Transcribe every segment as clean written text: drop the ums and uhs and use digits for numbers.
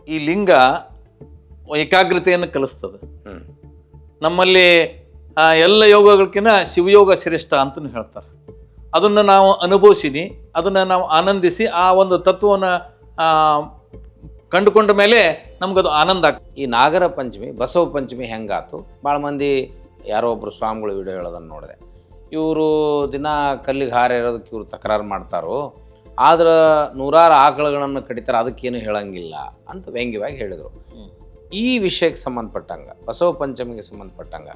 ಈ ಲಿಂಗ ಏಕಾಗ್ರತೆಯನ್ನು ಕಲಿಸ್ತದೆ. ನಮ್ಮಲ್ಲಿ ಎಲ್ಲ ಯೋಗಗಳಕ್ಕಿಂತ ಶಿವಯೋಗ ಶ್ರೇಷ್ಠ ಅಂತಲೂ ಹೇಳ್ತಾರೆ. ಅದನ್ನು ನಾವು ಅನುಭವಿಸಿನಿ, ಅದನ್ನು ನಾವು ಆನಂದಿಸಿ ಆ ಒಂದು ತತ್ವವನ್ನು ಕಂಡುಕೊಂಡ ಮೇಲೆ ನಮಗದು ಆನಂದ ಆಗ್ತದೆ. ಈ ನಾಗರ ಪಂಚಮಿ ಬಸವ ಪಂಚಮಿ ಹೆಂಗಾತು? ಭಾಳ ಮಂದಿ ಯಾರೋ ಒಬ್ಬರು ಸ್ವಾಮಿಗಳು ವಿಡಿಯೋ ಹೇಳೋದನ್ನು ನೋಡಿದೆ. ಇವರು ದಿನ ಕಲ್ಲಿಗೆ ಹಾರ ಇರೋದಕ್ಕೆ ಇವರು ತಕರಾರು ಮಾಡ್ತಾರೋ, ಆದ್ರೆ ನೂರಾರು ಆಕಳುಗಳನ್ನು ಕಡಿತಾರೆ, ಅದಕ್ಕೇನು ಹೇಳಂಗಿಲ್ಲ ಅಂತ ವ್ಯಂಗ್ಯವಾಗಿ ಹೇಳಿದರು. ಈ ವಿಷಯಕ್ಕೆ ಸಂಬಂಧಪಟ್ಟಂಗೆ, ಬಸವ ಪಂಚಮಿಗೆ ಸಂಬಂಧಪಟ್ಟಂಗೆ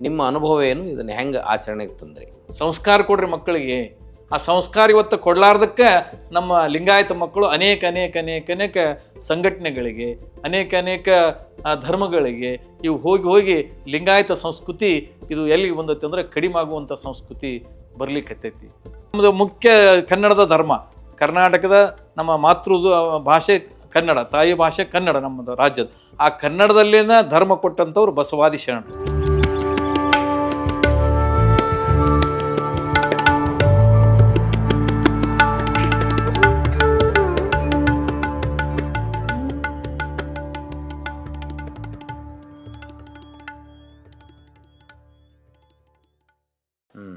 ನಿಮ್ಮ ಅನುಭವ ಏನು? ಇದನ್ನು ಹೆಂಗೆ ಆಚರಣೆಗೆ ತಂದ್ರಿ? ಸಂಸ್ಕಾರ ಕೊಡ್ರಿ ಮಕ್ಕಳಿಗೆ. ಆ ಸಂಸ್ಕಾರ ಇವತ್ತು ಕೊಡಲಾರ್ದಕ್ಕೆ ನಮ್ಮ ಲಿಂಗಾಯತ ಮಕ್ಕಳು ಅನೇಕ ಸಂಘಟನೆಗಳಿಗೆ, ಅನೇಕ ಧರ್ಮಗಳಿಗೆ ಇವು ಹೋಗಿ ಲಿಂಗಾಯತ ಸಂಸ್ಕೃತಿ ಇದು ಎಲ್ಲಿಗೆ ಬಂದೈತಿ ಅಂದರೆ ಕಡಿಮೆ ಆಗುವಂಥ ಸಂಸ್ಕೃತಿ ಬರ್ಲಿಕ್ಕತ್ತೈತಿ. ನಮ್ಮದು ಮುಖ್ಯ ಕನ್ನಡದ ಧರ್ಮ, ಕರ್ನಾಟಕದ ನಮ್ಮ ಮಾತೃ ಭಾಷೆ ಕನ್ನಡ, ತಾಯಿ ಭಾಷೆ ಕನ್ನಡ ನಮ್ಮದು ರಾಜ್ಯದ. ಆ ಕನ್ನಡದಲ್ಲಿನ ಧರ್ಮ ಕೊಟ್ಟಂಥವ್ರು ಬಸವಾದಿ ಶರಣರು.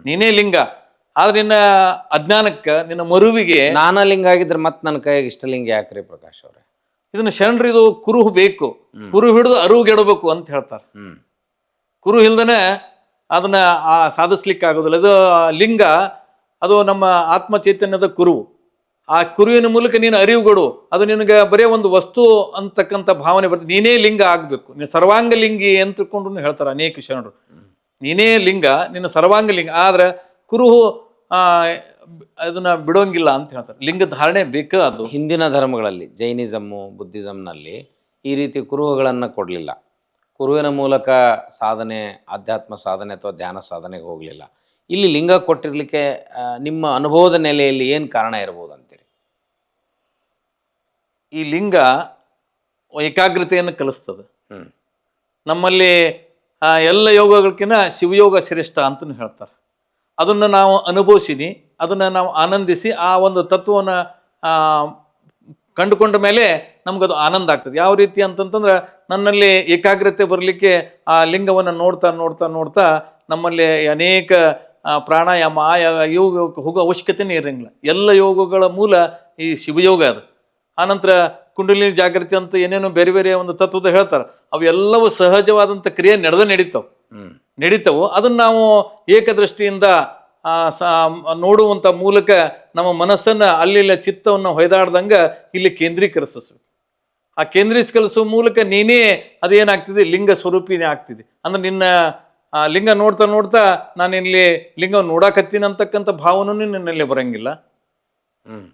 ನೀನೇ ಲಿಂಗ, ಆದ್ರೆ ನಿನ್ನ ಅಜ್ಞಾನಕ್ಕೆ, ನಿನ್ನ ಮರುವಿಗೆ ನಾನಾ ಲಿಂಗ ಆಗಿದ್ರೆ ಮತ್ತೆ ನನ್ನ ಕೈಯಾಗ ಇಷ್ಟಲಿಂಗ ಯಾಕ್ರಿ ಪ್ರಕಾಶ್ ಅವರೇ? ಇದನ್ನ ಶರಣರು ಇದು ಕುರುಹು ಬೇಕು, ಕುರು ಹಿಡಿದು ಅರುಗೆಡಬೇಕು ಅಂತ ಹೇಳ್ತಾರೆ. ಕುರು ಇಲ್ದನೆ ಅದನ್ನ ಸಾಧಿಸ್ಲಿಕ್ಕೆ ಆಗೋದಿಲ್ಲ. ಇದು ಲಿಂಗ, ಅದು ನಮ್ಮ ಆತ್ಮ ಚೈತನ್ಯದ ಕುರು. ಆ ಕುರುವಿನ ಮೂಲಕ ನೀನು ಅರಿವುಗಳು, ಅದು ನಿನಗೆ ಬರೀ ಒಂದು ವಸ್ತು ಅಂತಕ್ಕಂಥ ಭಾವನೆ ಬರ್ತದೆ. ನೀನೇ ಲಿಂಗ ಆಗ್ಬೇಕು, ನೀನು ಸರ್ವಾಂಗ ಲಿಂಗಿ ಅಂತ ತಿಳ್ಕೊಂಡು ಹೇಳ್ತಾರೆ ಅನೇಕ ಶರಣರು. ನೀನೇ ಲಿಂಗ, ನಿನ್ನ ಸರ್ವಾಂಗ ಲಿಂಗ. ಆದ್ರೆ ಕುರುಹು ಅದನ್ನ ಬಿಡೋಂಗಿಲ್ಲ ಅಂತ ಹೇಳ್ತಾರೆ. ಲಿಂಗ ಧಾರಣೆ ಬೇಕು. ಅದು ಹಿಂದಿನ ಧರ್ಮಗಳಲ್ಲಿ ಜೈನಿಸಮ್ಮು, ಬುದ್ಧಿಸಮ್ನಲ್ಲಿ ಈ ರೀತಿ ಕುರುಹುಗಳನ್ನು ಕೊಡಲಿಲ್ಲ. ಕುರುವಿನ ಮೂಲಕ ಸಾಧನೆ, ಆಧ್ಯಾತ್ಮ ಸಾಧನೆ ಅಥವಾ ಧ್ಯಾನ ಸಾಧನೆಗೆ ಹೋಗಲಿಲ್ಲ. ಇಲ್ಲಿ ಲಿಂಗ ಕೊಟ್ಟಿರ್ಲಿಕ್ಕೆ ನಿಮ್ಮ ಅನುಭವದ ನೆಲೆಯಲ್ಲಿ ಏನು ಕಾರಣ ಇರ್ಬೋದು ಅಂತೀರಿ? ಈ ಲಿಂಗ ಏಕಾಗ್ರತೆಯನ್ನು ಕಲಿಸ್ತದೆ. ನಮ್ಮಲ್ಲಿ ಎಲ್ಲ ಯೋಗಗಳಕ್ಕಿಂತ ಶಿವಯೋಗ ಶ್ರೇಷ್ಠ ಅಂತಲೂ ಹೇಳ್ತಾರೆ. ಅದನ್ನು ನಾವು ಅನುಭವಿಸಿನಿ, ಅದನ್ನು ನಾವು ಆನಂದಿಸಿ ಆ ಒಂದು ತತ್ವವನ್ನು ಕಂಡುಕೊಂಡ ಮೇಲೆ ನಮಗದು ಆನಂದ ಆಗ್ತದೆ. ಯಾವ ರೀತಿ ಅಂತಂತಂದ್ರೆ, ನನ್ನಲ್ಲಿ ಏಕಾಗ್ರತೆ ಬರಲಿಕ್ಕೆ ಆ ಲಿಂಗವನ್ನು ನೋಡ್ತಾ ನಮ್ಮಲ್ಲಿ ಅನೇಕ ಪ್ರಾಣಾಯಾಮ ಯೋಗಕ್ಕೆ ಹೋಗೋ ಅವಶ್ಯಕತೆನೇ ಇರೋಂಗಿಲ್ಲ. ಎಲ್ಲ ಯೋಗಗಳ ಮೂಲ ಈ ಶಿವಯೋಗ. ಅದು ಆನಂತರ ಕುಂಡಲಿನಿ ಜಾಗೃತಿ ಅಂತ ಏನೇನೋ ಬೇರೆ ಒಂದು ತತ್ವದ ಹೇಳ್ತಾರೆ. ಅವೆಲ್ಲವೂ ಸಹಜವಾದಂಥ ಕ್ರಿಯೆ ನಡೀತವು. ಅದನ್ನು ನಾವು ಏಕದೃಷ್ಟಿಯಿಂದ ನೋಡುವಂಥ ಮೂಲಕ ನಮ್ಮ ಮನಸ್ಸನ್ನು ಅಲ್ಲಿ ಚಿತ್ತವನ್ನು ಹೊಯ್ದಾಡ್ದಂಗೆ ಇಲ್ಲಿ ಕೇಂದ್ರೀಕರಿಸಬೇಕು. ಆ ಕೇಂದ್ರೀಕರಿಸುವ ಮೂಲಕ ನೀನೇ ಅದೇನಾಗ್ತಿದೆ, ಲಿಂಗ ಸ್ವರೂಪಿನೇ ಆಗ್ತಿದೆ. ಅಂದ್ರೆ ನಿನ್ನ ಲಿಂಗ ನೋಡ್ತಾ ನಾನು ಇಲ್ಲಿ ಲಿಂಗವನ್ನು ನೋಡಾಕತ್ತೀನಿ ಅಂತಕ್ಕಂಥ ಭಾವನೂ ನಿನ್ನಲ್ಲಿ ಬರಂಗಿಲ್ಲ.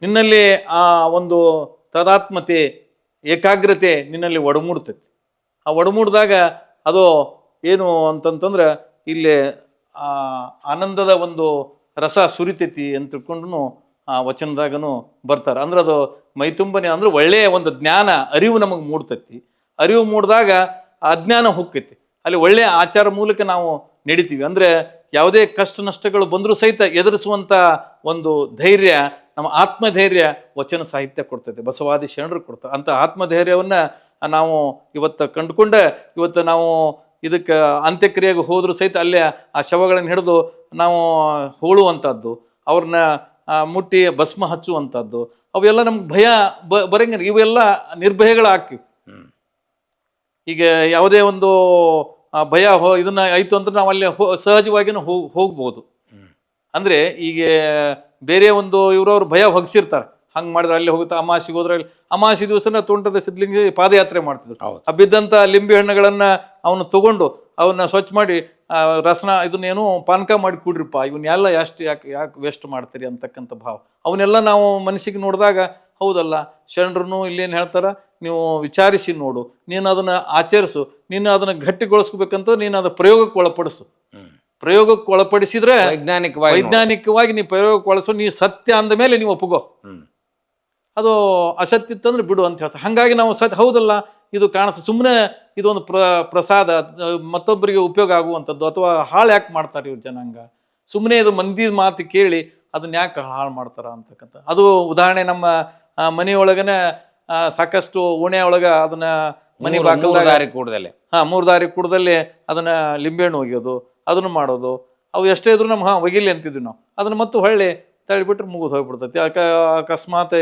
ನಿನ್ನಲ್ಲಿ ಆ ಒಂದು ತದಾತ್ಮತೆ, ಏಕಾಗ್ರತೆ ನಿನ್ನಲ್ಲಿ ಒಡಮೂಡ್ತೈತಿ. ಆ ಒಡಮೂಡಿದಾಗ ಅದು ಏನು ಅಂತಂತಂದ್ರೆ ಇಲ್ಲಿ ಆನಂದದ ಒಂದು ರಸ ಸುರಿತೈತಿ ಅಂತ ತಿಳ್ಕೊಂಡು ಆ ವಚನದಾಗನು ಬರ್ತಾರೆ. ಅಂದ್ರೆ ಅದು ಮೈತುಂಬನೆ ಅಂದ್ರೆ ಒಳ್ಳೆಯ ಒಂದು ಜ್ಞಾನ, ಅರಿವು ನಮಗೆ ಮೂಡ್ತೈತಿ. ಅರಿವು ಮೂಡಿದಾಗ ಆ ಅಜ್ಞಾನ ಹೋಗ್ತೈತಿ. ಅಲ್ಲಿ ಒಳ್ಳೆಯ ಆಚಾರ ಮೂಲಕ ನಾವು ನಡಿತೀವಿ. ಅಂದ್ರೆ ಯಾವುದೇ ಕಷ್ಟ ನಷ್ಟಗಳು ಬಂದರೂ ಸಹಿತ ಎದುರಿಸುವಂಥ ಒಂದು ಧೈರ್ಯ, ನಮ್ಮ ಆತ್ಮಧೈರ್ಯ ವಚನ ಸಾಹಿತ್ಯ ಕೊಡ್ತೈತೆ, ಬಸವಾದಿ ಶರಣರು ಕೊಡ್ತಾರೆ. ಅಂತ ಆತ್ಮಧೈರ್ಯವನ್ನು ನಾವು ಇವತ್ತು ಕಂಡುಕೊಂಡ ಇವತ್ತು ನಾವು ಇದಕ್ಕೆ ಅಂತ್ಯಕ್ರಿಯೆಗೆ ಹೋದರೂ ಸಹಿತ ಅಲ್ಲೇ ಆ ಶವಗಳನ್ನು ಹಿಡಿದು ನಾವು ಹೋಳುವಂಥದ್ದು, ಅವ್ರನ್ನ ಮುಟ್ಟಿ ಭಸ್ಮ ಹಚ್ಚುವಂಥದ್ದು, ಅವೆಲ್ಲ ನಮ್ಗೆ ಭಯ ಬರಂಗಿಲ್ಲ. ಇವೆಲ್ಲ ನಿರ್ಭಯಗಳಾಗ್ತಿವಿ. ಈಗ ಯಾವುದೇ ಒಂದು ಭಯ ಇದನ್ನ ಆಯಿತು ಅಂದ್ರೆ ನಾವು ಅಲ್ಲಿ ಸಹಜವಾಗಿನೂ ಹೋಗ್ಬೋದು. ಅಂದರೆ ಈಗ ಬೇರೆ ಒಂದು ಇವ್ರವ್ರು ಭಯ ಹೊಗ್ಸಿರ್ತಾರೆ, ಹಂಗೆ ಮಾಡಿದ್ರೆ ಅಲ್ಲಿ ಹೋಗುತ್ತೆ. ಅಮಾಸಿಗೆ ಹೋದ್ರೆ ಅಮಾಸಿ ದಿವಸನ ತೋಂಟದ ಸಿದ್ಧಲಿಂಗ ಪಾದಯಾತ್ರೆ ಮಾಡ್ತಿದ್ರು. ಬಿದ್ದಂಥ ಲಿಂಬೆ ಹಣ್ಣುಗಳನ್ನು ಅವನು ತಗೊಂಡು ಅವನ್ನ ಸ್ವಚ್ಛ ಮಾಡಿ ರಸನ ಇದನ್ನೇನು ಪಾನಕ ಮಾಡಿ ಕುಡ್ರಿಪ್ಪ, ಇವನ್ನೆಲ್ಲ ಯಾಕೆ ವೇಸ್ಟ್ ಮಾಡ್ತೀರಿ ಅಂತಕ್ಕಂಥ ಭಾವ. ಅವನ್ನೆಲ್ಲ ನಾವು ಮನಸ್ಸಿಗೆ ನೋಡಿದಾಗ ಹೌದಲ್ಲ, ಶರಣರು ಇಲ್ಲೇನು ಹೇಳ್ತಾರ, ನೀವು ವಿಚಾರಿಸಿ ನೋಡು, ನೀನು ಅದನ್ನು ಆಚರಿಸು, ನೀನು ಅದನ್ನು ಗಟ್ಟಿಗೊಳಿಸ್ಬೇಕಂತ ನೀನು ಅದು ಪ್ರಯೋಗಕ್ಕೆ ಒಳಪಡಿಸು. ಪ್ರಯೋಗಕ್ಕೆ ಒಳಪಡಿಸಿದ್ರೆ ವೈಜ್ಞಾನಿಕವಾಗಿ ನೀವು ಪ್ರಯೋಗಕ್ಕೆ ಒಳಸು, ನೀವು ಸತ್ಯ ಅಂದ ಮೇಲೆ ನೀವು ಒಪ್ಪುಗೋ, ಅದು ಅಸತ್ಯ ಇತ್ತಂದ್ರೆ ಬಿಡು ಅಂತ ಹೇಳ್ತಾರೆ. ಹಾಗಾಗಿ ನಾವು ಹೌದಲ್ಲ ಇದು ಸುಮ್ಮನೆ ಇದೊಂದು ಪ್ರಸಾದ, ಮತ್ತೊಬ್ಬರಿಗೆ ಉಪಯೋಗ ಆಗುವಂಥದ್ದು, ಅಥವಾ ಹಾಳು ಯಾಕೆ ಮಾಡ್ತಾರೆ ಇವ್ರು ಜನಾಂಗ, ಸುಮ್ಮನೆ ಇದು ಮಂದಿ ಮಾತು ಕೇಳಿ ಅದನ್ನ ಯಾಕೆ ಹಾಳು ಮಾಡ್ತಾರ ಅಂತಕ್ಕಂಥ. ಅದು ಉದಾಹರಣೆ ನಮ್ಮ ಮನೆಯೊಳಗನೆ ಸಾಕಷ್ಟು ಓಣೆ ಒಳಗ ಅದನ್ನ ಮನೆ ಮೂರು ಬಾಕಲ್ದಾಗ ದಾರಿ ಕೂಡದಲ್ಲೇ 3 ದಾರಿ ಕುಡ್ದಲ್ಲಿ ಅದನ್ನ ಲಿಂಬೆಹಣ್ಣು ಒಗೆಯೋದು ಅದನ್ನು ಮಾಡೋದು. ಅವು ಎಷ್ಟೇ ಇದ್ರು ನಮ್ಗೆ ಒಗಿಲಿ ಅಂತಿದ್ವಿ ನಾವು. ಅದನ್ನ ಮತ್ತು ಹೊಳ್ಳಿ ತಳ್ಳಿಬಿಟ್ರೆ ಮುಗಿದು ಹೋಗ್ಬಿಡ್ತೈತಿ. ಅಕಸ್ಮಾತ್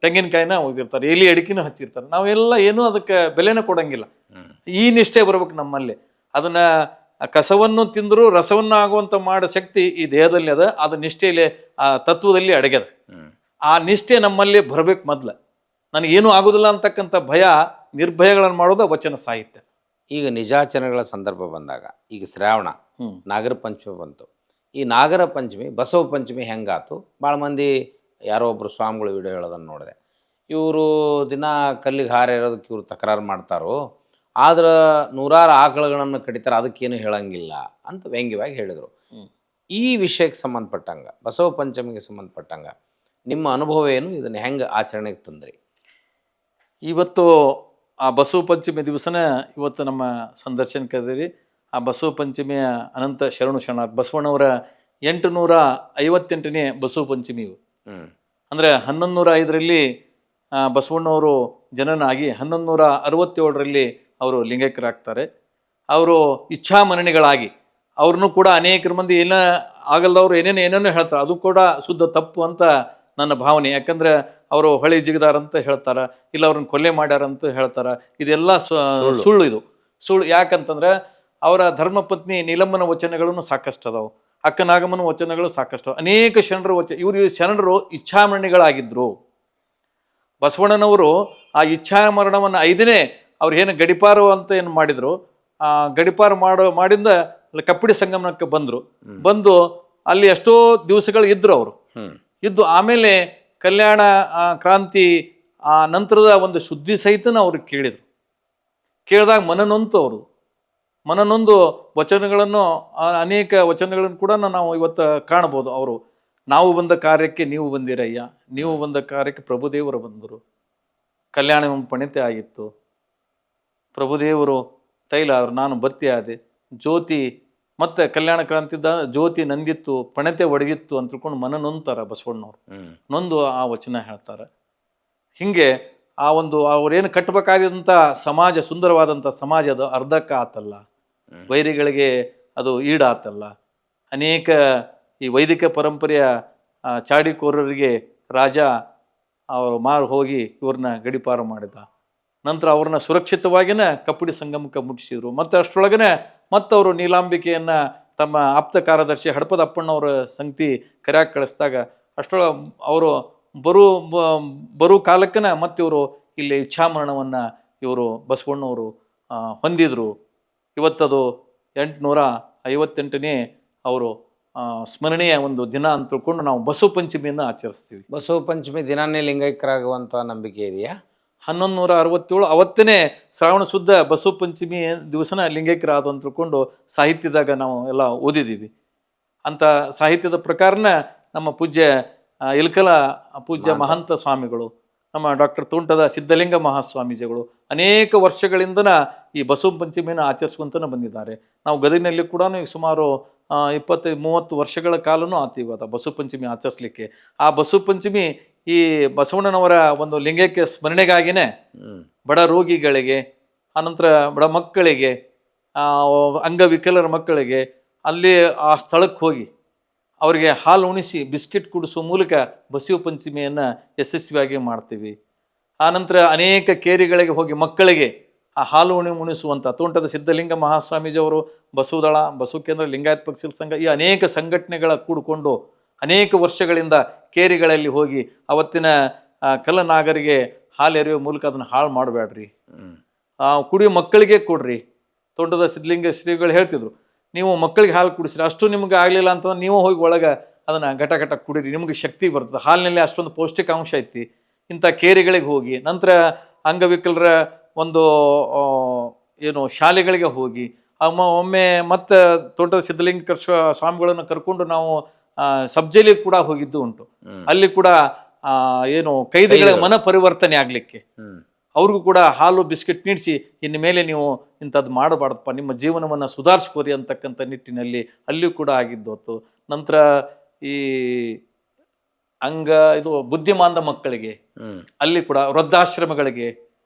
ತೆಂಗಿನಕಾಯಿನ ಒಗಿರ್ತಾರೆ, ಎಲಿ ಅಡಿಕೆನೂ ಹಚ್ಚಿರ್ತಾರೆ. ನಾವೆಲ್ಲ ಏನೂ ಅದಕ್ಕೆ ಬೆಲೆನೂ ಕೊಡಂಗಿಲ್ಲ. ಈ ನಿಷ್ಠೆ ಬರ್ಬೇಕು ನಮ್ಮಲ್ಲಿ. ಅದನ್ನ ಕಸವನ್ನು ತಿಂದರೂ ರಸವನ್ನು ಆಗುವಂತ ಮಾಡೋ ಶಕ್ತಿ ಈ ದೇಹದಲ್ಲಿ ಅದ. ಅದು ನಿಷ್ಠೆಯಲ್ಲಿ ಆ ತತ್ವದಲ್ಲಿ ಅಡಗ್ಯದ. ಆ ನಿಷ್ಠೆ ನಮ್ಮಲ್ಲಿ ಬರ್ಬೇಕು. ಮೊದ್ಲು ನನಗೇನು ಆಗುದಿಲ್ಲ ಅಂತಕ್ಕಂಥ ಭಯ ನಿರ್ಭಯಗಳನ್ನು ಮಾಡೋದು ವಚನ ಸಾಹಿತ್ಯ. ಈಗ ನಿಜಾಚರಣೆಗಳ ಸಂದರ್ಭ ಬಂದಾಗ ಈಗ ಶ್ರಾವಣ ನಾಗರ ಪಂಚಮಿ ಬಂತು. ಈ ನಾಗರ ಪಂಚಮಿ ಬಸವ ಪಂಚಮಿ ಹೆಂಗಾತು? ಭಾಳ ಮಂದಿ ಯಾರೋ ಒಬ್ಬರು ಸ್ವಾಮಿಗಳು ವಿಡಿಯೋ ಹೇಳೋದನ್ನು ನೋಡಿದೆ. ಇವರು ದಿನ ಕಲ್ಲಿಗೆ ಹಾರ ಇರೋದಕ್ಕೆ ಇವರು ತಕರಾರು ಮಾಡ್ತಾರೋ, ಆದ್ರೆ ನೂರಾರು ಆಕಳುಗಳನ್ನು ಕಡಿತಾರೆ, ಅದಕ್ಕೇನು ಹೇಳಂಗಿಲ್ಲ ಅಂತ ವ್ಯಂಗ್ಯವಾಗಿ ಹೇಳಿದರು. ಈ ವಿಷಯಕ್ಕೆ ಸಂಬಂಧಪಟ್ಟಂಗೆ, ಬಸವ ಪಂಚಮಿಗೆ ಸಂಬಂಧಪಟ್ಟಂಗೆ ನಿಮ್ಮ ಅನುಭವ ಏನು? ಇದನ್ನು ಹೆಂಗೆ ಆಚರಣೆಗೆ ತಂದ್ರಿ? ಇವತ್ತು ಆ ಬಸವ ಪಂಚಮಿ ದಿವಸನ ಇವತ್ತು ನಮ್ಮ ಸಂದರ್ಶನ ಕರೆದಿರಿ. ಆ ಬಸವ ಪಂಚಮಿಯ ಅನಂತ ಶರಣು ಶರಣಾರ್ಥಿ. ಬಸವಣ್ಣವರ 858ನೇ ಬಸವ ಪಂಚಮಿ ಇವು. ಅಂದರೆ 1105ರಲ್ಲಿ ಬಸವಣ್ಣವರು ಜನನ ಆಗಿ 1167ರಲ್ಲಿ ಅವರು ಲಿಂಗೈಕ್ಯರಾಗ್ತಾರೆ. ಅವರು ಇಚ್ಛಾಮರಣಿಗಳಾಗಿ ಅವ್ರನ್ನೂ ಕೂಡ ಅನೇಕರ ಮಂದಿ ಆಗಲ್ದವ್ರು ಏನೇನೋ ಹೇಳ್ತಾರೆ. ಅದು ಕೂಡ ಶುದ್ಧ ತಪ್ಪು ಅಂತ ನನ್ನ ಭಾವನೆ. ಯಾಕಂದ್ರೆ ಅವರು ಹೊಳಿ ಜಿಗದಾರ ಅಂತ ಹೇಳ್ತಾರ, ಇಲ್ಲ ಅವ್ರನ್ನ ಕೊಲೆ ಮಾಡ್ಯಾರಂತ ಹೇಳ್ತಾರ. ಇದೆಲ್ಲ ಸುಳ್ಳು. ಇದು ಸುಳ್ಳು. ಯಾಕಂತಂದ್ರೆ ಅವರ ಧರ್ಮಪತ್ನಿ ನೀಲಮ್ಮನ ವಚನಗಳನ್ನು ಸಾಕಷ್ಟು ಅದಾವು, ಅಕ್ಕನಾಗಮ್ಮನ ವಚನಗಳು ಸಾಕಷ್ಟು, ಅನೇಕ ಶರಣರ ಇವರು ಶರಣರು ಇಚ್ಛಾಮರಣಿಗಳಾಗಿದ್ರು. ಬಸವಣ್ಣನವರು ಆ ಇಚ್ಛಾಮರಣವನ್ನು 5ನೇ ಅವ್ರು ಏನು ಗಡಿಪಾರು ಅಂತ ಏನು ಮಾಡಿದ್ರು, ಆ ಗಡಿಪಾರು ಮಾಡಿಂದ ಕಪ್ಪಿಡಿ ಸಂಗಮನಕ್ಕೆ ಬಂದು ಅಲ್ಲಿ ಎಷ್ಟೋ ದಿವಸಗಳು ಇದ್ರು. ಅವರು ಇದ್ದು ಆಮೇಲೆ ಕಲ್ಯಾಣ ಕ್ರಾಂತಿ ಆ ನಂತರದ ಒಂದು ಶುದ್ಧಿ ಸಹಿತನ ಅವ್ರಿಗೆ ಕೇಳಿದಾಗ ಮನನೊಂದು ವಚನಗಳನ್ನು ಅನೇಕ ವಚನಗಳನ್ನು ಕೂಡ ನಾವು ಇವತ್ತು ಕಾಣಬಹುದು. ಅವರು ನಾವು ಬಂದ ಕಾರ್ಯಕ್ಕೆ ನೀವು ಬಂದಿರಯ್ಯ, ನೀವು ಬಂದ ಕಾರ್ಯಕ್ಕೆ ಪ್ರಭುದೇವರು ಬಂದರು, ಕಲ್ಯಾಣ ಪಣಿತೆ ಆಗಿತ್ತು, ಪ್ರಭುದೇವರು ತೈಲ ಆದ್ರು, ನಾನು ಬತ್ತಿ ಆದೆ, ಜ್ಯೋತಿ ಮತ್ತೆ ಕಲ್ಯಾಣ ಕ್ರಾಂತಿದ ಜ್ಯೋತಿ ನಂದಿತ್ತು, ಪಣತೆ ಒಡಗಿತ್ತು ಅಂತ ತಿಳ್ಕೊಂಡು ನೊಂತಾರ ಬಸವಣ್ಣವ್ರು. ನೊಂದು ಆ ವಚನ ಹೇಳ್ತಾರೆ. ಹಿಂಗೆ ಆ ಒಂದು ಅವ್ರೇನು ಕಟ್ಟಬೇಕಾದಂಥ ಸಮಾಜ, ಸುಂದರವಾದಂಥ ಸಮಾಜ ಅದು ಅರ್ಧಕ್ಕೆ ಆತಲ್ಲ, ವೈರಿಗಳಿಗೆ ಅದು ಈಡಾತಲ್ಲ. ಅನೇಕ ಈ ವೈದಿಕ ಪರಂಪರೆಯ ಚಾಡಿಕೋರರಿಗೆ ರಾಜ ಅವರು ಮಾರು ಹೋಗಿ ಇವ್ರನ್ನ ಗಡಿಪಾರು ಮಾಡಿದ. ನಂತರ ಅವ್ರನ್ನ ಸುರಕ್ಷಿತವಾಗಿನ ಕಪ್ಪಿಡಿ ಸಂಗಮಕ್ಕೆ ಮುಟ್ಟಿಸಿದ್ರು. ಮತ್ತು ಅಷ್ಟರೊಳಗನೆ ಮತ್ತವರು ನೀಲಾಂಬಿಕೆಯನ್ನ ತಮ್ಮ ಆಪ್ತ ಕಾರ್ಯದರ್ಶಿ ಹಡಪದ ಅಪ್ಪಣ್ಣವರ ಸಂಗತಿ ಕರೆಯಾಗಿ ಕಳಿಸಿದಾಗ ಅಷ್ಟರೊಳಗೆ ಅವರು ಬರೋ ಕಾಲಕ್ಕನ ಮತ್ತೆ ಇವರು ಇಲ್ಲಿ ಇಚ್ಛಾಮರಣವನ್ನು ಇವರು ಬಸವಣ್ಣವರು ಹೊಂದಿದ್ರು. ಇವತ್ತದು 858ನೇ ಅವರು ಸ್ಮರಣೀಯ ಒಂದು ದಿನ ಅಂತ ತಿಳ್ಕೊಂಡು ನಾವು ಬಸವ ಪಂಚಮಿಯನ್ನು ಆಚರಿಸ್ತೀವಿ. ಬಸವ ಪಂಚಮಿ ದಿನಾನೇ ಲಿಂಗೈಕ್ಯರಾಗುವಂಥ ನಂಬಿಕೆ ಇದೆಯಾ? 1167 ಅವತ್ತೇ ಶ್ರಾವಣ ಶುದ್ಧ ಬಸವ ಪಂಚಮಿ ದಿವಸನ ಲಿಂಗೈಕ್ಯರಾದ ಅಂತ ತಿಳ್ಕೊಂಡು ಸಾಹಿತ್ಯದಾಗ ನಾವು ಎಲ್ಲ ಓದಿದ್ದೀವಿ. ಅಂತ ಸಾಹಿತ್ಯದ ಪ್ರಕಾರನ ನಮ್ಮ ಪೂಜ್ಯ ಇಲ್ಕಲ ಪೂಜ್ಯ ಮಹಂತ ಸ್ವಾಮಿಗಳು, ನಮ್ಮ ಡಾಕ್ಟರ್ ತೋಂಟದ ಸಿದ್ಧಲಿಂಗ ಮಹಾಸ್ವಾಮೀಜಿಗಳು ಅನೇಕ ವರ್ಷಗಳಿಂದನ ಈ ಬಸವ ಪಂಚಮಿಯನ್ನು ಆಚರಿಸುವಂತನ ಬಂದಿದ್ದಾರೆ. ನಾವು ಗದಗಿನಲ್ಲಿ ಕೂಡ ಸುಮಾರು 20-30 ವರ್ಷಗಳ ಕಾಲನೂ ಆತೀವಿ ಅದ ಬಸವ ಪಂಚಮಿ ಆಚರಿಸ್ಲಿಕ್ಕೆ. ಆ ಬಸವ ಪಂಚಮಿ ಈ ಬಸವಣ್ಣನವರ ಒಂದು ಲಿಂಗೈಕ್ಯ ಸ್ಮರಣೆಗಾಗಿನೇ ಬಡ ರೋಗಿಗಳಿಗೆ, ಆನಂತರ ಬಡ ಮಕ್ಕಳಿಗೆ, ಅಂಗವಿಕಲರ ಮಕ್ಕಳಿಗೆ ಅಲ್ಲಿ ಆ ಸ್ಥಳಕ್ಕೆ ಹೋಗಿ ಅವರಿಗೆ ಹಾಲು ಉಣಿಸಿ ಬಿಸ್ಕಿಟ್ ಕುಡಿಸುವ ಮೂಲಕ ಬಸವ ಪಂಚಮಿಯನ್ನು ಯಶಸ್ವಿಯಾಗಿ ಮಾಡ್ತೀವಿ. ಆನಂತರ ಅನೇಕ ಕೇರಿಗಳಿಗೆ ಹೋಗಿ ಮಕ್ಕಳಿಗೆ ಆ ಹಾಲು ಉಣಿಸುವಂಥ ತೋಂಟದ ಸಿದ್ಧಲಿಂಗ ಮಹಾಸ್ವಾಮೀಜಿಯವರು, ಬಸವದಳ, ಬಸವ ಕೇಂದ್ರ, ಲಿಂಗಾಯತ್ ಪಕ್ಷಿಲ ಸಂಘ, ಈ ಅನೇಕ ಸಂಘಟನೆಗಳ ಕೂಡಿಕೊಂಡು ಅನೇಕ ವರ್ಷಗಳಿಂದ ಕೇರಿಗಳಲ್ಲಿ ಹೋಗಿ ಅವತ್ತಿನ ಕಲ್ಲನಾಗರಿಗೆ ಹಾಲು ಎರೆಯುವ ಮೂಲಕ ಅದನ್ನು ಹಾಳು ಮಾಡಬೇಡ್ರಿ, ಕುಡಿಯೋ ಮಕ್ಕಳಿಗೆ ಕೊಡ್ರಿ. ತೋಂಟದ ಸಿದ್ಧಲಿಂಗ ಶ್ರೀಗಳು ಹೇಳ್ತಿದ್ರು, ನೀವು ಮಕ್ಕಳಿಗೆ ಹಾಲು ಕುಡಿಸ್ರಿ, ಅಷ್ಟು ನಿಮ್ಗೆ ಆಗಲಿಲ್ಲ ಅಂತಂದ್ರೆ ನೀವು ಹೋಗಿ ಒಳಗೆ ಅದನ್ನು ಘಟ ಕುಡೀರಿ, ನಿಮಗೆ ಶಕ್ತಿ ಬರ್ತದೆ, ಹಾಲಿನಲ್ಲಿ ಅಷ್ಟೊಂದು ಪೌಷ್ಟಿಕಾಂಶ ಐತಿ. ಇಂಥ ಕೇರಿಗಳಿಗೆ ಹೋಗಿ, ನಂತರ ಅಂಗವಿಕಲರ ಒಂದು ಶಾಲೆಗಳಿಗೆ ಹೋಗಿ ಒಮ್ಮೆ ಮತ್ತೆ ತೋಟದ ಸಿದ್ಧಲಿಂಗ ಸ್ವಾಮಿಗಳನ್ನು ಕರ್ಕೊಂಡು ನಾವು ಸಬ್ಜೆಲಿ ಕೂಡ ಹೋಗಿದ್ದು ಉಂಟು. ಅಲ್ಲಿ ಕೂಡ ಕೈದಿಗಳ ಮನ ಪರಿವರ್ತನೆ ಆಗ್ಲಿಕ್ಕೆ ಅವ್ರಿಗೂ ಕೂಡ ಹಾಲು ಬಿಸ್ಕೆಟ್ ನೀಡಿಸಿ, ಇನ್ನು ಮೇಲೆ ನೀವು ಇಂಥದ್ದು ಮಾಡಬಾರ್ದಪ್ಪ, ನಿಮ್ಮ ಜೀವನವನ್ನು ಸುಧಾರಿಸ್ಕೋರಿ ಅಂತಕ್ಕಂಥ ನಿಟ್ಟಿನಲ್ಲಿ ಅಲ್ಲಿಯೂ ಕೂಡ ಆಗಿದ್ದು ಹೊತ್ತು. ನಂತರ ಈ ಇದು ಬುದ್ಧಿಮಾಂದ ಮಕ್ಕಳಿಗೆ, ಹ್ಮ್ ಅಲ್ಲಿ ಕೂಡ ವೃದ್ಧಾಶ್ರಮಗಳಿಗೆ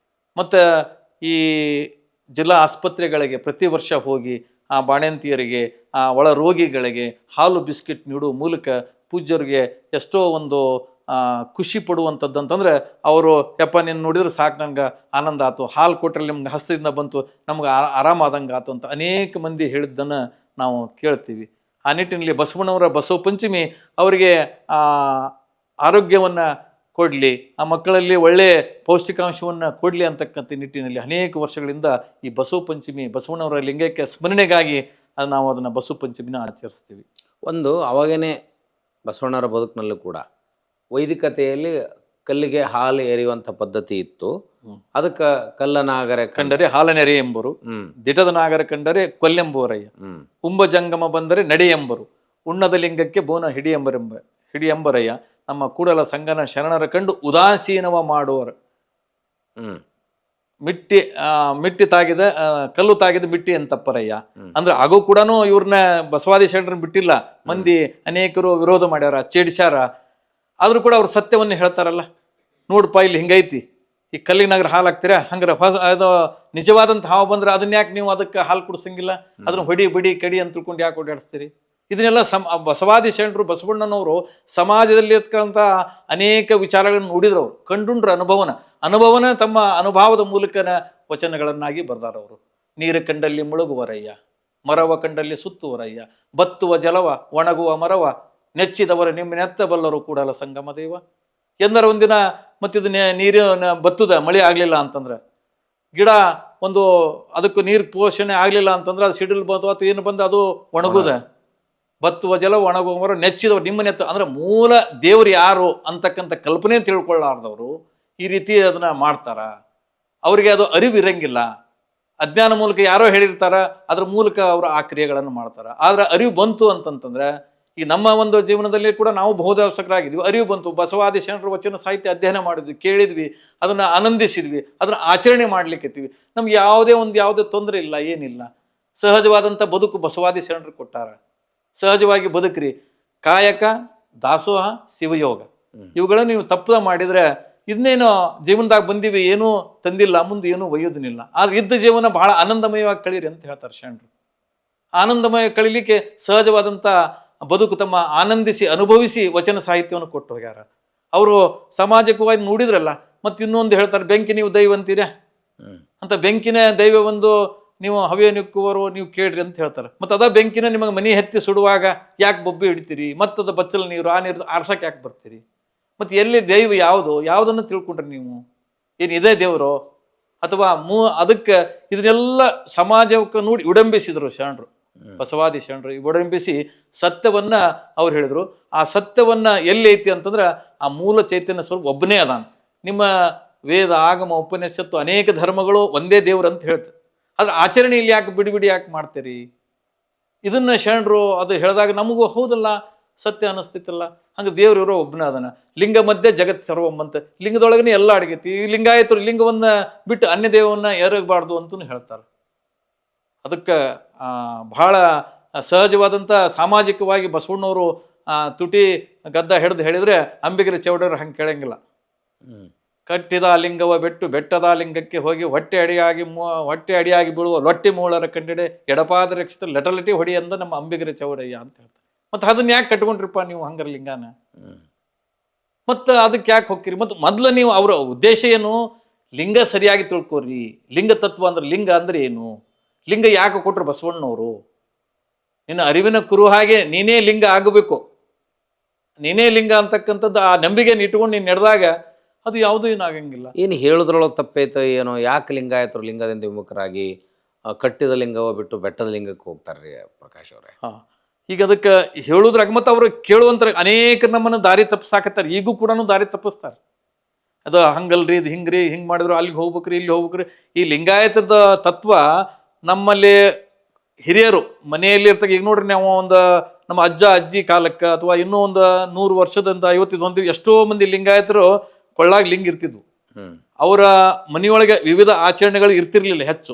ಮತ್ತು ಈ ಜಿಲ್ಲಾ ಆಸ್ಪತ್ರೆಗಳಿಗೆ ಪ್ರತಿ ವರ್ಷ ಹೋಗಿ ಆ ಬಾಣಂತಿಯರಿಗೆ, ಆ ಒಳ ರೋಗಿಗಳಿಗೆ ಹಾಲು ಬಿಸ್ಕಿಟ್ ನೀಡುವ ಮೂಲಕ ಪೂಜ್ಯರಿಗೆ ಎಷ್ಟೋ ಒಂದು ಖುಷಿ ಪಡುವಂಥದ್ದು ಅಂತಂದ್ರೆ, ಅವರು ಯಪ್ಪ ನೀನು ನೋಡಿದ್ರೆ ಸಾಕು, ನಂಗೆ ಆನಂದ ಆಯ್ತು, ಹಾಲು ಕೊಟ್ಟರೆ ನಿಮ್ಗೆ ಹಸ್ತದಿಂದ ಬಂತು, ನಮ್ಗೆ ಆರಾಮಾದಂಗೆ ಆಯ್ತು ಅಂತ ಅನೇಕ ಮಂದಿ ಹೇಳಿದ್ದನ್ನು ನಾವು ಕೇಳ್ತೀವಿ. ಆ ನಿಟ್ಟಿನಲ್ಲಿ ಬಸವಣ್ಣವರ ಬಸವ ಪಂಚಮಿ ಅವರಿಗೆ ಆರೋಗ್ಯವನ್ನು ಕೊಡಲಿ, ಆ ಮಕ್ಕಳಲ್ಲಿ ಒಳ್ಳೆಯ ಪೌಷ್ಟಿಕಾಂಶವನ್ನು ಕೊಡಲಿ ಅಂತಕ್ಕಂಥ ನಿಟ್ಟಿನಲ್ಲಿ ಅನೇಕ ವರ್ಷಗಳಿಂದ ಈ ಬಸವ ಪಂಚಮಿ ಬಸವಣ್ಣವರ ಲಿಂಗಕ್ಕೆ ಸ್ಮರಣೆಗಾಗಿ ನಾವು ಅದನ್ನು ಬಸವ ಪಂಚಮಿನ ಆಚರಿಸ್ತೀವಿ. ಒಂದು ಅವಾಗೇನೆ ಬಸವಣ್ಣವರ ಬದುಕಿನಲ್ಲೂ ಕೂಡ ವೈದಿಕತೆಯಲ್ಲಿ ಕಲ್ಲಿಗೆ ಹಾಲು ಎರೆಯುವಂಥ ಪದ್ಧತಿ ಇತ್ತು. ಅದಕ್ಕೆ ಕಲ್ಲ ನಾಗರ ಕಂಡರೆ ಹಾಲನೆರೆ ಎಂಬರು, ದಿಟದ ನಾಗರ ಕಂಡರೆ ಕೊಲ್ಲೆಂಬುವರಯ್ಯ, ಕುಂಭ ಜಂಗಮ ಬಂದರೆ ನಡೆ ಎಂಬರು, ಉಣ್ಣದ ಲಿಂಗಕ್ಕೆ ಬೋನ ಹಿಡಿಯೆಂಬರಯ್ಯ, ನಮ್ಮ ಕೂಡಲ ಸಂಗನ ಶರಣರ ಕಂಡು ಉದಾಸೀನವ ಮಾಡುವರು, ಮಿಟ್ಟಿ ತಾಗಿದ ಕಲ್ಲು ತಾಗಿದ ಮಿಟ್ಟಿ ಅಂತಪ್ಪರಯ್ಯ. ಅಂದ್ರೆ ಆಗೋ ಕೂಡ ಇವ್ರನ್ನ ಬಸವಾದಿ ಶರಣರನ್ನ ಬಿಟ್ಟಿಲ್ಲ, ಮಂದಿ ಅನೇಕರು ವಿರೋಧ ಮಾಡ್ಯಾರ, ಚೇಡಿಸ್ಯಾರ. ಆದ್ರೂ ಕೂಡ ಅವ್ರು ಸತ್ಯವನ್ನು ಹೇಳ್ತಾರಲ್ಲ, ನೋಡಪ್ಪ ಇಲ್ಲಿ ಹಿಂಗೈತಿ, ಈ ಕಲ್ಲಿನಾಗ್ರ ಹಾಲು ಹಾಕ್ತೀರಾ, ಹಂಗಾರೆ ಅದು ನಿಜವಾದಂಥ ಹಾವು ಬಂದ್ರೆ ಅದನ್ನ ಯಾಕೆ ನೀವು ಅದಕ್ಕೆ ಹಾಲು ಕುಡಿಸಂಗಿಲ್ಲ, ಅದನ್ನ ಹೊಡಿ ಬಡಿ ಕಡಿ ಅಂತ ತಿಳ್ಕೊಂಡು ಯಾಕೆ ಓಡಾಡಿಸ್ತೀರಿ? ಇದನ್ನೆಲ್ಲ ಬಸವಾದಿ ಶರಣರು ಬಸವಣ್ಣನವರು ಸಮಾಜದಲ್ಲಿ ಎತ್ಕೊಂತ ಅನೇಕ ವಿಚಾರಗಳನ್ನು ನೋಡಿದ್ರವ್ರು, ಕಂಡುಂಡ್ರ ಅನುಭವನ ತಮ್ಮ ಅನುಭವದ ಮೂಲಕನ ವಚನಗಳನ್ನಾಗಿ ಬರ್ದಾರವರು. ನೀರು ಕಂಡಲ್ಲಿ ಮುಳುಗುವರಯ್ಯ, ಮರವ ಕಂಡಲ್ಲಿ ಸುತ್ತುವರಯ್ಯ, ಬತ್ತುವ ಜಲವ ಒಣಗುವ ಮರವ ನೆಚ್ಚಿದವರು ನಿಮ್ಮ ನೆತ್ತಬಲ್ಲರು ಕೂಡಲ ಸಂಗಮ ದೇವ ಎಂದರ ಒಂದಿನ. ಮತ್ತಿದು ನೀರಿನ ಬತ್ತುದ ಮಳೆ ಆಗಲಿಲ್ಲ ಅಂತಂದ್ರೆ, ಗಿಡ ಒಂದು ಅದಕ್ಕೂ ನೀರು ಪೋಷಣೆ ಆಗಲಿಲ್ಲ ಅಂತಂದ್ರೆ ಅದು ಸಿಡಿಲು ಬಂತು ಅಥವಾ ಏನು ಬಂದು ಅದು ಒಣಗುದ. ಬತ್ತುವ ಜಲ ಒಣಗುವ ಮರ ನೆಚ್ಚಿದವರು ನಿಮ್ಮ ನೆತ್ತ ಅಂದ್ರೆ ಮೂಲ ದೇವ್ರು ಯಾರು ಅಂತಕ್ಕಂಥ ಕಲ್ಪನೆ ತಿಳ್ಕೊಳ್ಳಾರ್ದವರು ಈ ರೀತಿ ಅದನ್ನ ಮಾಡ್ತಾರ. ಅವರಿಗೆ ಅದು ಅರಿವು ಇರಂಗಿಲ್ಲ, ಅಜ್ಞಾನ ಮೂಲಕ ಯಾರೋ ಹೇಳಿರ್ತಾರ, ಅದ್ರ ಮೂಲಕ ಅವರು ಆ ಕ್ರಿಯೆಗಳನ್ನು ಮಾಡ್ತಾರ. ಆದ್ರೆ ಅರಿವು ಬಂತು ಅಂತಂತಂದ್ರೆ, ಈ ನಮ್ಮ ಒಂದು ಜೀವನದಲ್ಲಿ ಕೂಡ ನಾವು ಬಹುದಾವಸಕರಾಗಿದ್ವಿ, ಅರಿವು ಬಂತು, ಬಸವಾದಿ ಶರಣರ ವಚನ ಸಾಹಿತ್ಯ ಅಧ್ಯಯನ ಮಾಡಿದ್ವಿ, ಕೇಳಿದ್ವಿ, ಅದನ್ನ ಆನಂದಿಸಿದ್ವಿ, ಅದನ್ನ ಆಚರಣೆ ಮಾಡ್ಲಿಕ್ಕೆತ್ತೀವಿ, ನಮ್ಗೆ ಯಾವುದೇ ತೊಂದರೆ ಇಲ್ಲ, ಏನಿಲ್ಲ. ಸಹಜವಾದಂಥ ಬದುಕು ಬಸವಾದಿ ಶರಣರು ಕೊಟ್ಟಾರ. ಸಹಜವಾಗಿ ಬದುಕ್ರಿ, ಕಾಯಕ ದಾಸೋಹ ಶಿವಯೋಗ ಇವುಗಳನ್ನು ನೀವು ತಪ್ಪದ ಮಾಡಿದ್ರೆ ಇದನ್ನೇನೋ ಜೀವನದಾಗ ಬಂದಿವಿ, ಏನೂ ತಂದಿಲ್ಲ, ಮುಂದೆ ಏನೂ ಒಯ್ಯೋದನ್ನಿಲ್ಲ. ಆದ್ರೆ ಇದ್ದ ಜೀವನ ಬಹಳ ಆನಂದಮಯವಾಗಿ ಕಳೀರಿ ಅಂತ ಹೇಳ್ತಾರೆ ಶರಣರು. ಆನಂದಮಯ ಕಳೀಲಿಕ್ಕೆ ಸಹಜವಾದಂಥ ಬದುಕು ತಮ್ಮ ಆನಂದಿಸಿ ಅನುಭವಿಸಿ ವಚನ ಸಾಹಿತ್ಯವನ್ನು ಕೊಟ್ಟು ಹೋಗ್ಯಾರ. ಅವರು ಸಾಮಾಜಿಕವಾಗಿ ನೋಡಿದ್ರಲ್ಲ. ಮತ್ತು ಇನ್ನೊಂದು ಹೇಳ್ತಾರೆ, ಬೆಂಕಿ ನೀವು ದೈವ ಅಂತೀರಾ ಅಂತ, ಬೆಂಕಿನ ದೈವ ಒಂದು ನೀವು ಹವ್ಯ ನಿಕ್ಕುವರು ನೀವು ಕೇಳ್ರಿ ಅಂತ ಹೇಳ್ತಾರೆ. ಮತ್ತು ಅದ ಬೆಂಕಿನ ನಿಮಗೆ ಮನೆ ಹತ್ತಿ ಸುಡುವಾಗ ಯಾಕೆ ಬೊಬ್ಬೆ ಹಿಡಿತೀರಿ, ಮತ್ತದ ಬಚ್ಚಲ ನೀರು ಆ ನೀರು ಆರ್ಸಕ್ಕೆ ಯಾಕೆ ಬರ್ತೀರಿ? ಮತ್ತು ಎಲ್ಲಿ ದೈವ ಯಾವುದನ್ನು ತಿಳ್ಕೊಂಡ್ರಿ ನೀವು? ಏನು ಇದೇ ದೇವರು ಅಥವಾ ಅದಕ್ಕೆ ಇದನ್ನೆಲ್ಲ ಸಮಾಜಕ್ಕೆ ನೋಡಿ ವಿಡಂಬಿಸಿದ್ರು ಶರಣರು, ಬಸವಾದಿ ಶರಣರು ವಿಡಂಬಿಸಿ ಸತ್ಯವನ್ನ ಅವ್ರು ಹೇಳಿದ್ರು. ಆ ಸತ್ಯವನ್ನ ಎಲ್ಲಿ ಐತಿ ಅಂತಂದ್ರೆ ಆ ಮೂಲ ಚೈತನ್ಯ ಸ್ವರೂಪ ಒಬ್ಬನೇ ಅದಾನ. ನಿಮ್ಮ ವೇದ ಆಗಮ ಉಪನಿಷತ್ತು ಅನೇಕ ಧರ್ಮಗಳು ಒಂದೇ ದೇವ್ರು ಅಂತ ಹೇಳ್ತಾರೆ. ಆದ್ರೆ ಆಚರಣೆಯಲ್ಲಿ ಯಾಕೆ ಬಿಡಿ ಯಾಕೆ ಮಾಡ್ತೀರಿ? ಇದನ್ನ ಶರಣರು ಅದು ಹೇಳಿದಾಗ ನಮಗೂ ಹೌದಲ್ಲ, ಸತ್ಯ ಅನಿಸ್ತಿತ್ತಲ್ಲ. ಹಂಗೆ ದೇವ್ರು ಇರೋ ಒಬ್ಬನೇ ಅದನ್ನ. ಲಿಂಗ ಮಧ್ಯೆ ಜಗತ್ ಸರ್ವಮ್ಮಂತ, ಲಿಂಗದೊಳಗನೆ ಎಲ್ಲ ಅಡಗೈತಿ. ಈ ಲಿಂಗಾಯತರು ಲಿಂಗವನ್ನ ಬಿಟ್ಟು ಅನ್ಯ ದೇವನ್ನ ಎರಗಬಾರ್ದು ಅಂತೂ ಹೇಳ್ತಾರೆ. ಅದಕ್ಕೆ ಬಹಳ ಸಹಜವಾದಂಥ ಸಾಮಾಜಿಕವಾಗಿ ಬಸವಣ್ಣವರು ತುಟಿ ಗದ್ದ ಹಿಡಿದು ಹೇಳಿದ್ರೆ ಅಂಬಿಗರ ಚೌಡರು ಹಂಗೆ ಕೇಳಂಗಿಲ್ಲ. ಕಟ್ಟಿದ ಲಿಂಗವ ಬೆಟ್ಟು ಬೆಟ್ಟದ ಲಿಂಗಕ್ಕೆ ಹೋಗಿ ಹೊಟ್ಟೆ ಅಡಿಯಾಗಿ ಬೀಳುವ ಲೊಟ್ಟಿ ಮೂಳರ ಕಂಡಿಡೆ ಎಡಪಾದ ರಕ್ಷಿತ ಲಟಲಟಿ ಹೊಡಿ ಅಂದ ನಮ್ಮ ಅಂಬಿಗರ ಚೌಡಯ್ಯ ಅಂತ ಹೇಳ್ತಾರೆ. ಮತ್ತೆ ಅದನ್ನ ಯಾಕೆ ಕಟ್ಕೊಂಡ್ರಿಪ್ಪ ನೀವು ಹಂಗಾರ ಲಿಂಗಾನ? ಮತ್ತು ಅದಕ್ಕೆ ಯಾಕೆ ಹೋಗ್ತೀರಿ? ಮತ್ತು ಮೊದಲು ನೀವು ಅವರ ಉದ್ದೇಶ ಏನು? ಲಿಂಗ ಸರಿಯಾಗಿ ತಿಳ್ಕೊರಿ. ಲಿಂಗ ತತ್ವ ಅಂದ್ರೆ ಲಿಂಗ ಅಂದ್ರೆ ಏನು? ಲಿಂಗ ಯಾಕೆ ಕೊಟ್ರು ಬಸವಣ್ಣವರು? ನಿನ್ನ ಅರಿವಿನ ಕುರು ಹಾಗೆ ನೀನೇ ಲಿಂಗ ಆಗಬೇಕು, ನೀನೇ ಲಿಂಗ ಅಂತಕ್ಕಂಥದ್ದು ಆ ನಂಬಿಕೆಯನ್ನು ಇಟ್ಕೊಂಡು ನೀನು ನಡೆದಾಗ ಅದು ಯಾವುದೂ ಏನಾಗಂಗಿಲ್ಲ. ಏನು ಹೇಳೋದ್ರೊಳಗೆ ತಪ್ಪೈತೆ ಏನೋ? ಯಾಕೆ ಲಿಂಗಾಯತರು ಲಿಂಗದಿಂದ ವಿಮುಖರಾಗಿ ಕಟ್ಟಿದ ಲಿಂಗವ ಬಿಟ್ಟು ಬೆಟ್ಟದ ಲಿಂಗಕ್ಕೆ ಹೋಗ್ತಾರ್ರಿ ಪ್ರಕಾಶ್ ಅವರೇ? ಈಗ ಅದಕ್ಕೆ ಹೇಳುದ್ರಾಗ ಮತ್ತು ಅವರು ಕೇಳುವಂತ ಅನೇಕ ನಮ್ಮನ್ನು ದಾರಿ ತಪ್ಪಿಸಾಕತ್ತಾರೆ. ಈಗೂ ಕೂಡ ದಾರಿ ತಪ್ಪಿಸ್ತಾರೆ. ಅದು ಹಂಗಲ್ರಿ, ಇದು ಹಿಂಗ್ರಿ, ಹಿಂಗೆ ಮಾಡಿದ್ರು ಅಲ್ಲಿಗೆ ಹೋಗ್ಬೇಕ್ರಿ, ಇಲ್ಲಿ ಹೋಗ್ಬೇಕ್ರಿ. ಈ ಲಿಂಗಾಯತದ ತತ್ವ ನಮ್ಮಲ್ಲಿ ಹಿರಿಯರು ಮನೆಯಲ್ಲಿ ಇರ್ತಾಗ, ಈಗ ನೋಡ್ರಿ ನಾವು ಒಂದು ನಮ್ಮ ಅಜ್ಜ ಅಜ್ಜಿ ಕಾಲಕ್ಕೆ ಅಥವಾ ಇನ್ನೂ ಒಂದು 100 ವರ್ಷದಿಂದ 50 ಎಷ್ಟೋ ಮಂದಿ ಲಿಂಗಾಯತರು ಕೊಳ್ಳಾಗ ಲಿಂಗ ಇರ್ತಿದ್ವು. ಅವರ ಮನೆಯೊಳಗೆ ವಿವಿಧ ಆಚರಣೆಗಳು ಇರ್ತಿರ್ಲಿಲ್ಲ ಹೆಚ್ಚು.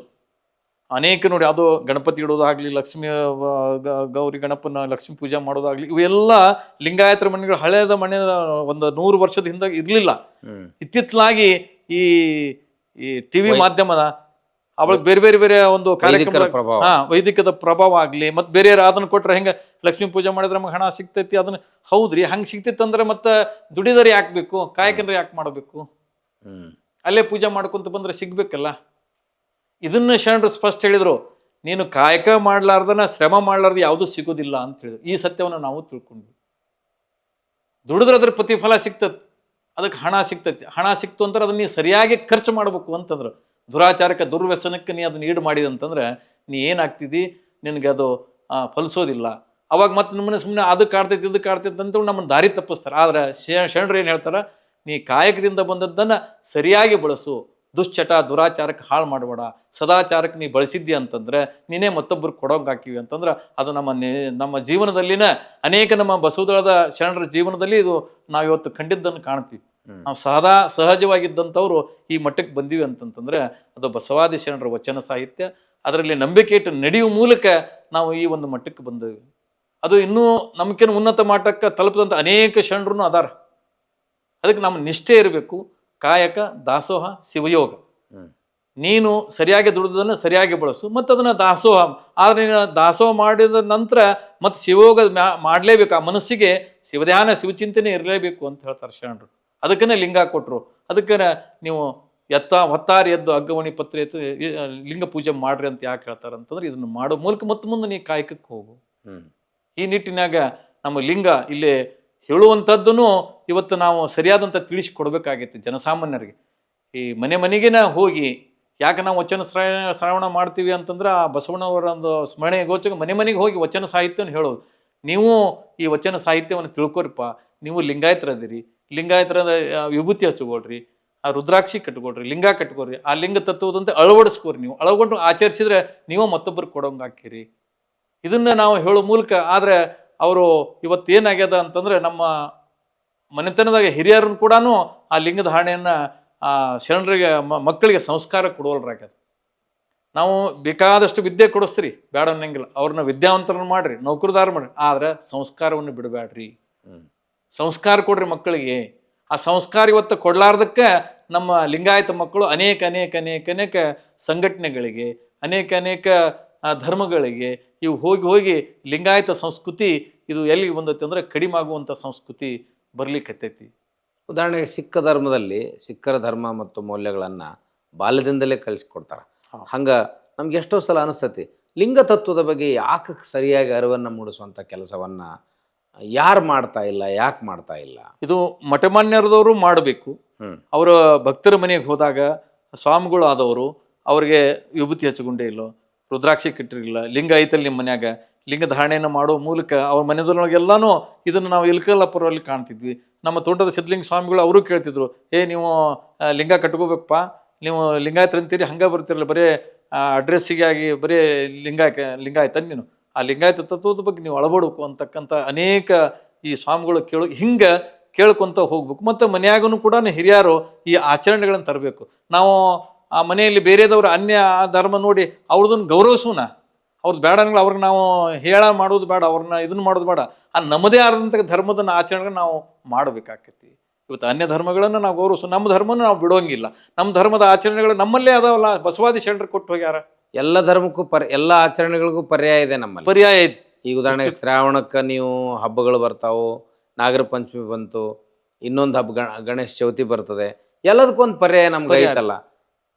ಅನೇಕ ನೋಡಿ, ಅದು ಗಣಪತಿ ಇಡೋದಾಗ್ಲಿ, ಲಕ್ಷ್ಮಿ ಗೌರಿ ಗಣಪನ ಲಕ್ಷ್ಮೀ ಪೂಜೆ ಮಾಡೋದಾಗ್ಲಿ, ಇವೆಲ್ಲ ಲಿಂಗಾಯತರ ಮನೆಗಳು ಹಳೆಯದ ಮನೆ ಒಂದು 100 ವರ್ಷದ ಹಿಂದೆ ಇರ್ಲಿಲ್ಲ. ಇತ್ತಿತ್ತಲಾಗಿ ಈ ಈ ಟಿವಿ ಮಾಧ್ಯಮದ ಅವಳಿಗೆ ಬೇರೆ ಬೇರೆ ಬೇರೆ ಒಂದು ಕಾರ್ಯಕ್ರಮ ವೈದಿಕದ ಪ್ರಭಾವ ಆಗ್ಲಿ, ಮತ್ತೆ ಬೇರೆ ಅದನ್ನ ಕೊಟ್ರೆ ಹೆಂಗ ಲಕ್ಷ್ಮೀ ಪೂಜೆ ಮಾಡಿದ್ರೆ ನಮ್ಗೆ ಹಣ ಸಿಗ್ತೈತಿ, ಅದನ್ನ ಹೌದ್ರಿ ಹಂಗ ಸಿಗ್ತೈತಿ ಅಂದ್ರೆ ಮತ್ತೆ ದುಡಿದರೆ ಯಾಕೆ ಬೇಕು, ಕಾಯಕಂದ್ರೆ ಯಾಕೆ ಮಾಡಬೇಕು, ಅಲ್ಲೇ ಪೂಜೆ ಮಾಡ್ಕೊಂತ ಬಂದ್ರೆ ಸಿಗ್ಬೇಕಲ್ಲ. ಇದನ್ನ ಶರಣರು ಸ್ಪಷ್ಟ ಹೇಳಿದ್ರು, ನೀನು ಕಾಯಕ ಮಾಡ್ಲಾರ್ದನ ಶ್ರಮ ಮಾಡ್ಲಾರ್ದ ಯಾವುದು ಸಿಗೋದಿಲ್ಲ ಅಂತ ಹೇಳಿದ್ರು. ಈ ಸತ್ಯವನ್ನು ನಾವು ತಿಳ್ಕೊಂಡ್ವಿ. ದುಡಿದ್ರೆ ಅದ್ರ ಪ್ರತಿಫಲ ಸಿಗ್ತತಿ, ಅದಕ್ಕೆ ಹಣ ಸಿಗ್ತೈತಿ. ಹಣ ಸಿಕ್ತು ಅಂದ್ರೆ ಅದನ್ನ ನೀ ಸರಿಯಾಗಿ ಖರ್ಚು ಮಾಡ್ಬೇಕು ಅಂತಂದ್ರು. ದುರಾಚಾರಕ್ಕೆ ದುರ್ವ್ಯಸನಕ್ಕೆ ನೀ ಅದನ್ನ ಈಡು ಮಾಡಿದೆ ಅಂತಂದ್ರೆ ನೀ ಏನಾಗ್ತಿದಿ, ನಿನಗೆ ಅದು ಫಲಿಸೋದಿಲ್ಲ. ಅವಾಗ ಮತ್ತೆ ನಮ್ಮನ್ನ ಸುಮ್ಮನೆ ಅದಕ್ಕೆ ಆಡ್ತೈತಿ ಇದಕ್ಕೆ ಆಡ್ತೈತಿ ಅಂತ ನಮ್ಮನ್ನು ದಾರಿ ತಪ್ಪಿಸ್ತಾರೆ. ಆದ್ರೆ ಶರಣರು ಏನು ಹೇಳ್ತಾರ, ನೀ ಕಾಯಕದಿಂದ ಬಂದದ್ದನ್ನು ಸರಿಯಾಗಿ ಬಳಸು, ದುಶ್ಚಟ ದುರಾಚಾರಕ್ಕೆ ಹಾಳು ಮಾಡಬೇಡ, ಸದಾಚಾರಕ್ಕೆ ನೀ ಬಳಸಿದ್ದಿ ಅಂತಂದ್ರೆ ನೀನೇ ಮತ್ತೊಬ್ಬರು ಕೊಡೋಂಗೆ ಹಾಕಿವಿ ಅಂತಂದ್ರೆ ಅದು ನಮ್ಮ ಜೀವನದಲ್ಲಿನ ಅನೇಕ ನಮ್ಮ ಬಸವದಳದ ಶರಣರ ಜೀವನದಲ್ಲಿ ಇದು ನಾವು ಇವತ್ತು ಕಂಡಿದ್ದನ್ನು ಕಾಣ್ತೀವಿ. ನಾವು ಸಹಜವಾಗಿದ್ದಂಥವ್ರು ಈ ಮಟ್ಟಕ್ಕೆ ಬಂದೀವಿ ಅಂತಂತಂದ್ರೆ ಅದು ಬಸವಾದಿ ಶರಣರ ವಚನ ಸಾಹಿತ್ಯ, ಅದರಲ್ಲಿ ನಂಬಿಕೆ ಇಟ್ಟು ನಡೆಯುವ ಮೂಲಕ ನಾವು ಈ ಒಂದು ಮಟ್ಟಕ್ಕೆ ಬಂದೇವಿ. ಅದು ಇನ್ನೂ ನಮ್ಗೇನು ಉನ್ನತ ಮಟ್ಟಕ್ಕೆ ತಲುಪದಂಥ ಅನೇಕ ಶರಣರು ಅದಾರ. ಅದಕ್ಕೆ ನಮ್ಮ ನಿಷ್ಠೆ ಇರಬೇಕು. ಕಾಯಕ, ದಾಸೋಹ, ಶಿವಯೋಗ. ನೀನು ಸರಿಯಾಗಿ ದುಡಿದನ್ನು ಸರಿಯಾಗಿ ಬಳಸು, ಮತ್ತು ಅದನ್ನು ದಾಸೋಹ. ಆದರೆ ನೀನು ದಾಸೋಹ ಮಾಡಿದ ನಂತರ ಮತ್ತು ಶಿವಯೋಗ ಮಾಡಲೇಬೇಕು. ಆ ಮನಸ್ಸಿಗೆ ಶಿವಧ್ಯಾನ ಶಿವಚಿಂತನೆ ಇರಲೇಬೇಕು ಅಂತ ಹೇಳ್ತಾರೆ ಶರಣರು. ಅದಕ್ಕೇ ಲಿಂಗ ಕೊಟ್ಟರು. ಅದಕ್ಕೆ ನೀವು ಹೊತ್ತಾರಿ ಎದ್ದು ಅಗ್ಗವಣಿ ಪತ್ರೆ ಎತ್ತು ಲಿಂಗ ಪೂಜೆ ಮಾಡ್ರಿ ಅಂತ ಯಾಕೆ ಹೇಳ್ತಾರೆ ಅಂತಂದ್ರೆ ಇದನ್ನು ಮಾಡೋ ಮೂಲಕ ಮತ್ತೆ ಮುಂದೆ ನೀ ಕಾಯಕಕ್ಕೆ ಹೋಗು. ಈ ನಿಟ್ಟಿನಾಗ ನಮ್ಮ ಲಿಂಗ ಇಲ್ಲೇ ಹೇಳುವಂಥದ್ದನ್ನು ಇವತ್ತು ನಾವು ಸರಿಯಾದಂಥ ತಿಳಿಸಿಕೊಡ್ಬೇಕಾಗೈತಿ ಜನಸಾಮಾನ್ಯರಿಗೆ. ಈ ಮನೆಗಿನ ಹೋಗಿ ಯಾಕೆ ನಾವು ವಚನ ಶ್ರವಣ ಮಾಡ್ತೀವಿ ಅಂತಂದ್ರೆ ಆ ಬಸವಣ್ಣವರ ಒಂದು ಸ್ಮರಣೆ ಗೋಚಕ ಮನೆಗೆ ಹೋಗಿ ವಚನ ಸಾಹಿತ್ಯವನ್ನು ಹೇಳೋದು. ನೀವು ಈ ವಚನ ಸಾಹಿತ್ಯವನ್ನು ತಿಳ್ಕೊರಿಪ್ಪ, ನೀವು ಲಿಂಗಾಯತರದಿರಿ, ಲಿಂಗಾಯತರದ ವಿಭೂತಿ ಹಚ್ಕೊಳ್ರಿ, ಆ ರುದ್ರಾಕ್ಷಿ ಕಟ್ಕೊಳ್ರಿ, ಲಿಂಗ ಕಟ್ಕೊಳ್ರಿ, ಆ ಲಿಂಗ ತತ್ವದಂತೆ ಅಳವಡಿಸ್ಕೋರಿ. ನೀವು ಅಳವಡಿಕೊಂಡು ಆಚರಿಸಿದ್ರೆ ನೀವು ಮತ್ತೊಬ್ಬರು ಕೊಡೋಂಗೆ ಹಾಕಿರಿ. ಇದನ್ನ ನಾವು ಹೇಳೋ ಮೂಲಕ. ಆದರೆ ಅವರು ಇವತ್ತು ಏನಾಗ್ಯದ ಅಂತಂದ್ರೆ ನಮ್ಮ ಮನೆತನದಾಗ ಹಿರಿಯರನ್ನು ಕೂಡ ಆ ಲಿಂಗ ಧಾರಣೆಯನ್ನ ಆ ಶರಣರಿಗೆ ಮಕ್ಕಳಿಗೆ ಸಂಸ್ಕಾರ ಕೊಡುವಲ್ರಾಗ್ಯದ. ನಾವು ಬೇಕಾದಷ್ಟು ವಿದ್ಯೆ ಕೊಡಿಸ್ರಿ, ಬೇಡ ಅನ್ನಂಗಿಲ್ಲ, ಅವ್ರನ್ನ ವಿದ್ಯಾವಂತರನ್ನ ಮಾಡ್ರಿ, ನೌಕರದಾರ ಮಾಡ್ರಿ, ಆದ್ರೆ ಸಂಸ್ಕಾರವನ್ನು ಬಿಡಬೇಡ್ರಿ. ಸಂಸ್ಕಾರ ಕೊಡ್ರಿ ಮಕ್ಕಳಿಗೆ. ಆ ಸಂಸ್ಕಾರ ಇವತ್ತು ಕೊಡ್ಲಾರ್ದಕ್ಕೆ ನಮ್ಮ ಲಿಂಗಾಯತ ಮಕ್ಕಳು ಅನೇಕ ಸಂಘಟನೆಗಳಿಗೆ, ಅನೇಕ ಧರ್ಮಗಳಿಗೆ ಇವು ಹೋಗಿ ಲಿಂಗಾಯತ ಸಂಸ್ಕೃತಿ ಇದು ಎಲ್ಲಿಗೆ ಬಂದೈತಿ ಅಂದ್ರೆ ಕಡಿಮೆ ಆಗುವಂಥ ಸಂಸ್ಕೃತಿ ಬರ್ಲಿಕ್ಕತ್ತೈತಿ. ಉದಾಹರಣೆಗೆ ಸಿಖ್ ಧರ್ಮದಲ್ಲಿ ಸಿಖ್ಖರ ಧರ್ಮ ಮತ್ತು ಮೌಲ್ಯಗಳನ್ನು ಬಾಲ್ಯದಿಂದಲೇ ಕಲಿಸ್ಕೊಡ್ತಾರೆ. ಹಂಗೆ ನಮ್ಗೆ ಎಷ್ಟೋ ಸಲ ಅನಿಸ್ತತಿ, ಲಿಂಗ ತತ್ವದ ಬಗ್ಗೆ ಯಾಕೆ ಸರಿಯಾಗಿ ಅರಿವನ್ನು ಮೂಡಿಸುವಂಥ ಕೆಲಸವನ್ನು ಯಾರು ಮಾಡ್ತಾ ಇಲ್ಲ, ಯಾಕೆ ಮಾಡ್ತಾ ಇಲ್ಲ? ಇದು ಮಠಮಾನ್ಯರದವರು ಮಾಡಬೇಕು. ಅವರ ಭಕ್ತರ ಮನೆಗೆ ಹೋದಾಗ ಸ್ವಾಮಿಗಳು ಆದವರು ಅವ್ರಿಗೆ ವಿಭೂತಿ ಹಚ್ಚಿಕೊಂಡೇ ಇಲ್ಲೋ, ರುದ್ರಾಕ್ಷಿ ಕಟ್ಟಿರಲಿಲ್ಲ, ಲಿಂಗ ಐತಲ್ಲಿ ನಿಮ್ಮ ಮನ್ಯಾಗ, ಲಿಂಗ ಧಾರಣೆಯನ್ನು ಮಾಡೋ ಮೂಲಕ ಅವ್ರ ಮನೆದೊಳಗೆಲ್ಲಾನು ಇದನ್ನು ನಾವು ಇಲ್ಕಲ್ಲಪುರಲ್ಲಿ ಕಾಣ್ತಿದ್ವಿ. ನಮ್ಮ ತೋಟದ ಸಿದ್ಧಲಿಂಗ ಸ್ವಾಮಿಗಳು ಅವರು ಕೇಳ್ತಿದ್ರು, ನೀವು ಲಿಂಗ ಕಟ್ಕೋಬೇಕಪ್ಪ, ನೀವು ಲಿಂಗಾಯತರಂತೀರಿ, ಹಂಗೆ ಬರ್ತಿರಲ್ಲ, ಬರೀ ಅಡ್ರೆಸ್ಸಿಗೆ ಆಗಿ ಬರೀ ಲಿಂಗಾಯತ ನೀನು ಆ ಲಿಂಗಾಯತ ತತ್ವದ ಬಗ್ಗೆ ನೀವು ಅಳವಡಬೇಕು ಅಂತಕ್ಕಂಥ ಅನೇಕ ಈ ಸ್ವಾಮಿಗಳು ಹಿಂಗೆ ಕೇಳ್ಕೊಂತ ಹೋಗ್ಬೇಕು. ಮತ್ತು ಮನೆಯಾಗೂ ಕೂಡ ಹಿರಿಯರು ಈ ಆಚರಣೆಗಳನ್ನು ತರಬೇಕು. ನಾವು ಆ ಮನೆಯಲ್ಲಿ ಬೇರೆದವ್ರ ಅನ್ಯ ಧರ್ಮ ನೋಡಿ ಅವ್ರದನ್ನು ಗೌರವಿಸೋಣ. ಅವ್ರದ್ದು ಬೇಡ ಅಂದ್ರೆ ಅವ್ರಿಗೆ ನಾವು ಹೇಳ ಮಾಡೋದು ಬೇಡ, ಅವ್ರನ್ನ ಇದನ್ನು ಮಾಡೋದು ಬೇಡ. ಆ ನಮ್ಮದೇ ಆದಂಥ ಧರ್ಮದನ್ನ ಆಚರಣೆ ನಾವು ಮಾಡಬೇಕಾಗ್ತೈತಿ. ಇವತ್ತು ಅನ್ಯ ಧರ್ಮಗಳನ್ನು ನಾವು ಗೌರವಿಸೋ, ನಮ್ಮ ಧರ್ಮನ ನಾವು ಬಿಡೋಂಗಿಲ್ಲ. ನಮ್ಮ ಧರ್ಮದ ಆಚರಣೆಗಳು ನಮ್ಮಲ್ಲೇ ಅದಾವಲ್ಲ, ಬಸವಾದಿ ಶರಣರು ಕೊಟ್ಟು ಹೋಗ್ಯಾರ. ಎಲ್ಲ ಧರ್ಮಕ್ಕೂ ಎಲ್ಲ ಆಚರಣೆಗಳಿಗೂ ಪರ್ಯಾಯ ಇದೆ, ನಮ್ಮಲ್ಲಿ ಪರ್ಯಾಯ ಇದೆ. ಈಗ ಉದಾಹರಣೆಗೆ ಶ್ರಾವಣಕ್ಕೆ ನೀವು ಹಬ್ಬಗಳು ಬರ್ತಾವು, ನಾಗರ ಪಂಚಮಿ ಬಂತು, ಇನ್ನೊಂದು ಹಬ್ಬ ಗಣೇಶ ಚೌತಿ ಬರ್ತದೆ, ಎಲ್ಲದಕ್ಕೊಂದು ಪರ್ಯಾಯ ನಮ್ಗೆ ಐತಲ್ಲ.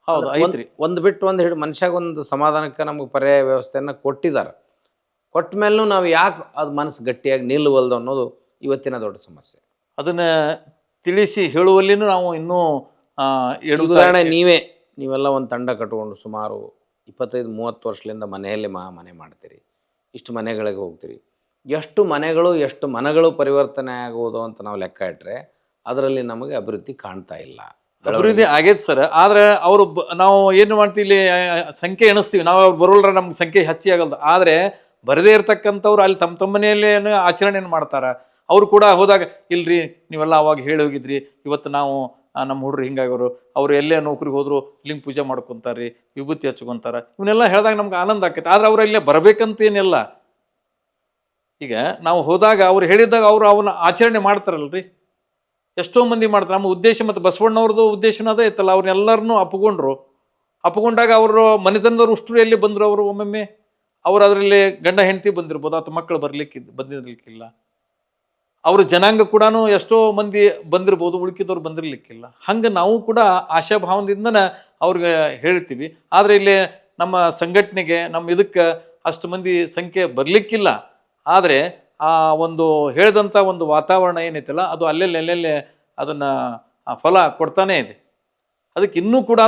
ಹೌದು, ಐತ್ರಿ. ಒಂದು ಬಿಟ್ಟು ಒಂದು ಮನುಷ್ಯಾಗ ಒಂದು ಸಮಾಧಾನಕ್ಕೆ ನಮ್ಗೆ ಪರ್ಯಾಯ ವ್ಯವಸ್ಥೆಯನ್ನು ಕೊಟ್ಟಿದ್ದಾರೆ. ಕೊಟ್ಟ ಮೇಲೂ ನಾವು ಯಾಕೆ ಅದು ಮನಸ್ಸು ಗಟ್ಟಿಯಾಗಿ ನಿಲ್ಲುವಲ್ದು ಅನ್ನೋದು ಇವತ್ತಿನ ದೊಡ್ಡ ಸಮಸ್ಯೆ. ಅದನ್ನ ತಿಳಿಸಿ ಹೇಳುವಲ್ಲಿನೂ ನಾವು ಇನ್ನೂ ಉದಾಹರಣೆ ನೀವೆಲ್ಲ ಒಂದು ತಂಡ ಕಟ್ಕೊಂಡು ಸುಮಾರು 25-30 ವರ್ಷದಿಂದ ಮನೆಯಲ್ಲಿ ಮನೆ ಮಾಡ್ತೀರಿ, ಇಷ್ಟು ಮನೆಗಳಿಗೆ ಹೋಗ್ತೀರಿ. ಎಷ್ಟು ಮನೆಗಳು ಎಷ್ಟು ಮನಗಳು ಪರಿವರ್ತನೆ ಆಗುವುದು ಅಂತ ನಾವು ಲೆಕ್ಕ ಇಟ್ಟರೆ ಅದರಲ್ಲಿ ನಮಗೆ ಅಭಿವೃದ್ಧಿ ಕಾಣ್ತಾ ಇಲ್ಲ. ಅಭಿವೃದ್ಧಿ ಆಗೈತೆ ಸರ್. ಆದ್ರೆ ಅವರು ನಾವು ಏನು ಮಾಡ್ತೀವಿ, ಇಲ್ಲಿ ಸಂಖ್ಯೆ ಎಣಿಸ್ತೀವಿ ನಾವು, ಅವ್ರು ಬರೋಲ್ರ ನಮ್ಗೆ ಸಂಖ್ಯೆ ಹೆಚ್ಚಿ ಆಗಲ್ದು. ಆದರೆ ಬರದೇ ಇರ್ತಕ್ಕಂಥವ್ರು ಅಲ್ಲಿ ತಮ್ಮ ಮನೆಯಲ್ಲೇ ಆಚರಣೆಯನ್ನು ಮಾಡ್ತಾರೆ. ಅವರು ಕೂಡ ಹೋದಾಗ ಇಲ್ರಿ ನೀವೆಲ್ಲ ಅವಾಗ ಹೇಳಿ ಹೋಗಿದ್ರಿ, ಇವತ್ತು ನಾವು ನಮ್ಮ ಹುಡ್ರು ಹಿಂಗಾಗೋರು, ಅವ್ರು ಎಲ್ಲೇ ನೌಕರಿಗೆ ಹೋದ್ರು ಲಿಂಗ ಪೂಜೆ ಮಾಡ್ಕೊತಾರೆ, ವಿಭೂತಿ ಹಚ್ಕೊಂತಾರ, ಇವನ್ನೆಲ್ಲ ಹೇಳಿದಾಗ ನಮ್ಗೆ ಆನಂದ ಆಕೈತೆ. ಆದ್ರೆ ಅವ್ರು ಇಲ್ಲೇ ಬರಬೇಕಂತೇನಿಲ್ಲ. ಈಗ ನಾವು ಹೋದಾಗ ಅವ್ರು ಹೇಳಿದಾಗ ಅವರು ಅವನ್ನ ಆಚರಣೆ ಮಾಡ್ತಾರಲ್ರಿ. ಎಷ್ಟೋ ಮಂದಿ ಮಾಡ್ತಾರೆ. ನಮ್ಮ ಉದ್ದೇಶ ಮತ್ತು ಬಸವಣ್ಣವ್ರದ್ದು ಉದ್ದೇಶನೂ ಅದೇ ಇತ್ತಲ್ಲ. ಅವ್ರನ್ನೆಲ್ಲರನ್ನೂ ಅಪ್ಪಗೊಂಡಾಗ ಅವರು ಮನೆತನದವ್ರು ಉಷ್ಟ್ರು ಎಲ್ಲಿ ಬಂದರು, ಅವರು ಒಮ್ಮೊಮ್ಮೆ ಅವ್ರು ಅದರಲ್ಲಿ ಗಂಡ ಹೆಂಡತಿ ಬಂದಿರ್ಬೋದು, ಅಥವಾ ಮಕ್ಕಳು ಬಂದಿರ್ಲಿಕ್ಕಿಲ್ಲ. ಅವ್ರ ಜನಾಂಗ ಕೂಡ ಎಷ್ಟೋ ಮಂದಿ ಬಂದಿರ್ಬೋದು, ಉಳ್ಕಿದವ್ರು ಬಂದಿರ್ಲಿಕ್ಕಿಲ್ಲ. ಹಂಗೆ ನಾವು ಕೂಡ ಆಶಾಭಾವದಿಂದ ಅವ್ರಿಗೆ ಹೇಳ್ತೀವಿ. ಆದರೆ ಇಲ್ಲಿ ನಮ್ಮ ಸಂಘಟನೆಗೆ, ನಮ್ಮ ಇದಕ್ಕೆ ಅಷ್ಟು ಮಂದಿ ಸಂಖ್ಯೆ ಬರಲಿಕ್ಕಿಲ್ಲ. ಆದರೆ ಆ ಒಂದು ಹೇಳಿದಂಥ ಒಂದು ವಾತಾವರಣ ಏನೈತಲ್ಲ, ಅದು ಅಲ್ಲೆಲ್ಲೇ ಅದನ್ನು ಫಲ ಕೊಡ್ತಾನೇ ಇದೆ. ಅದಕ್ಕೆ ಇನ್ನೂ ಕೂಡ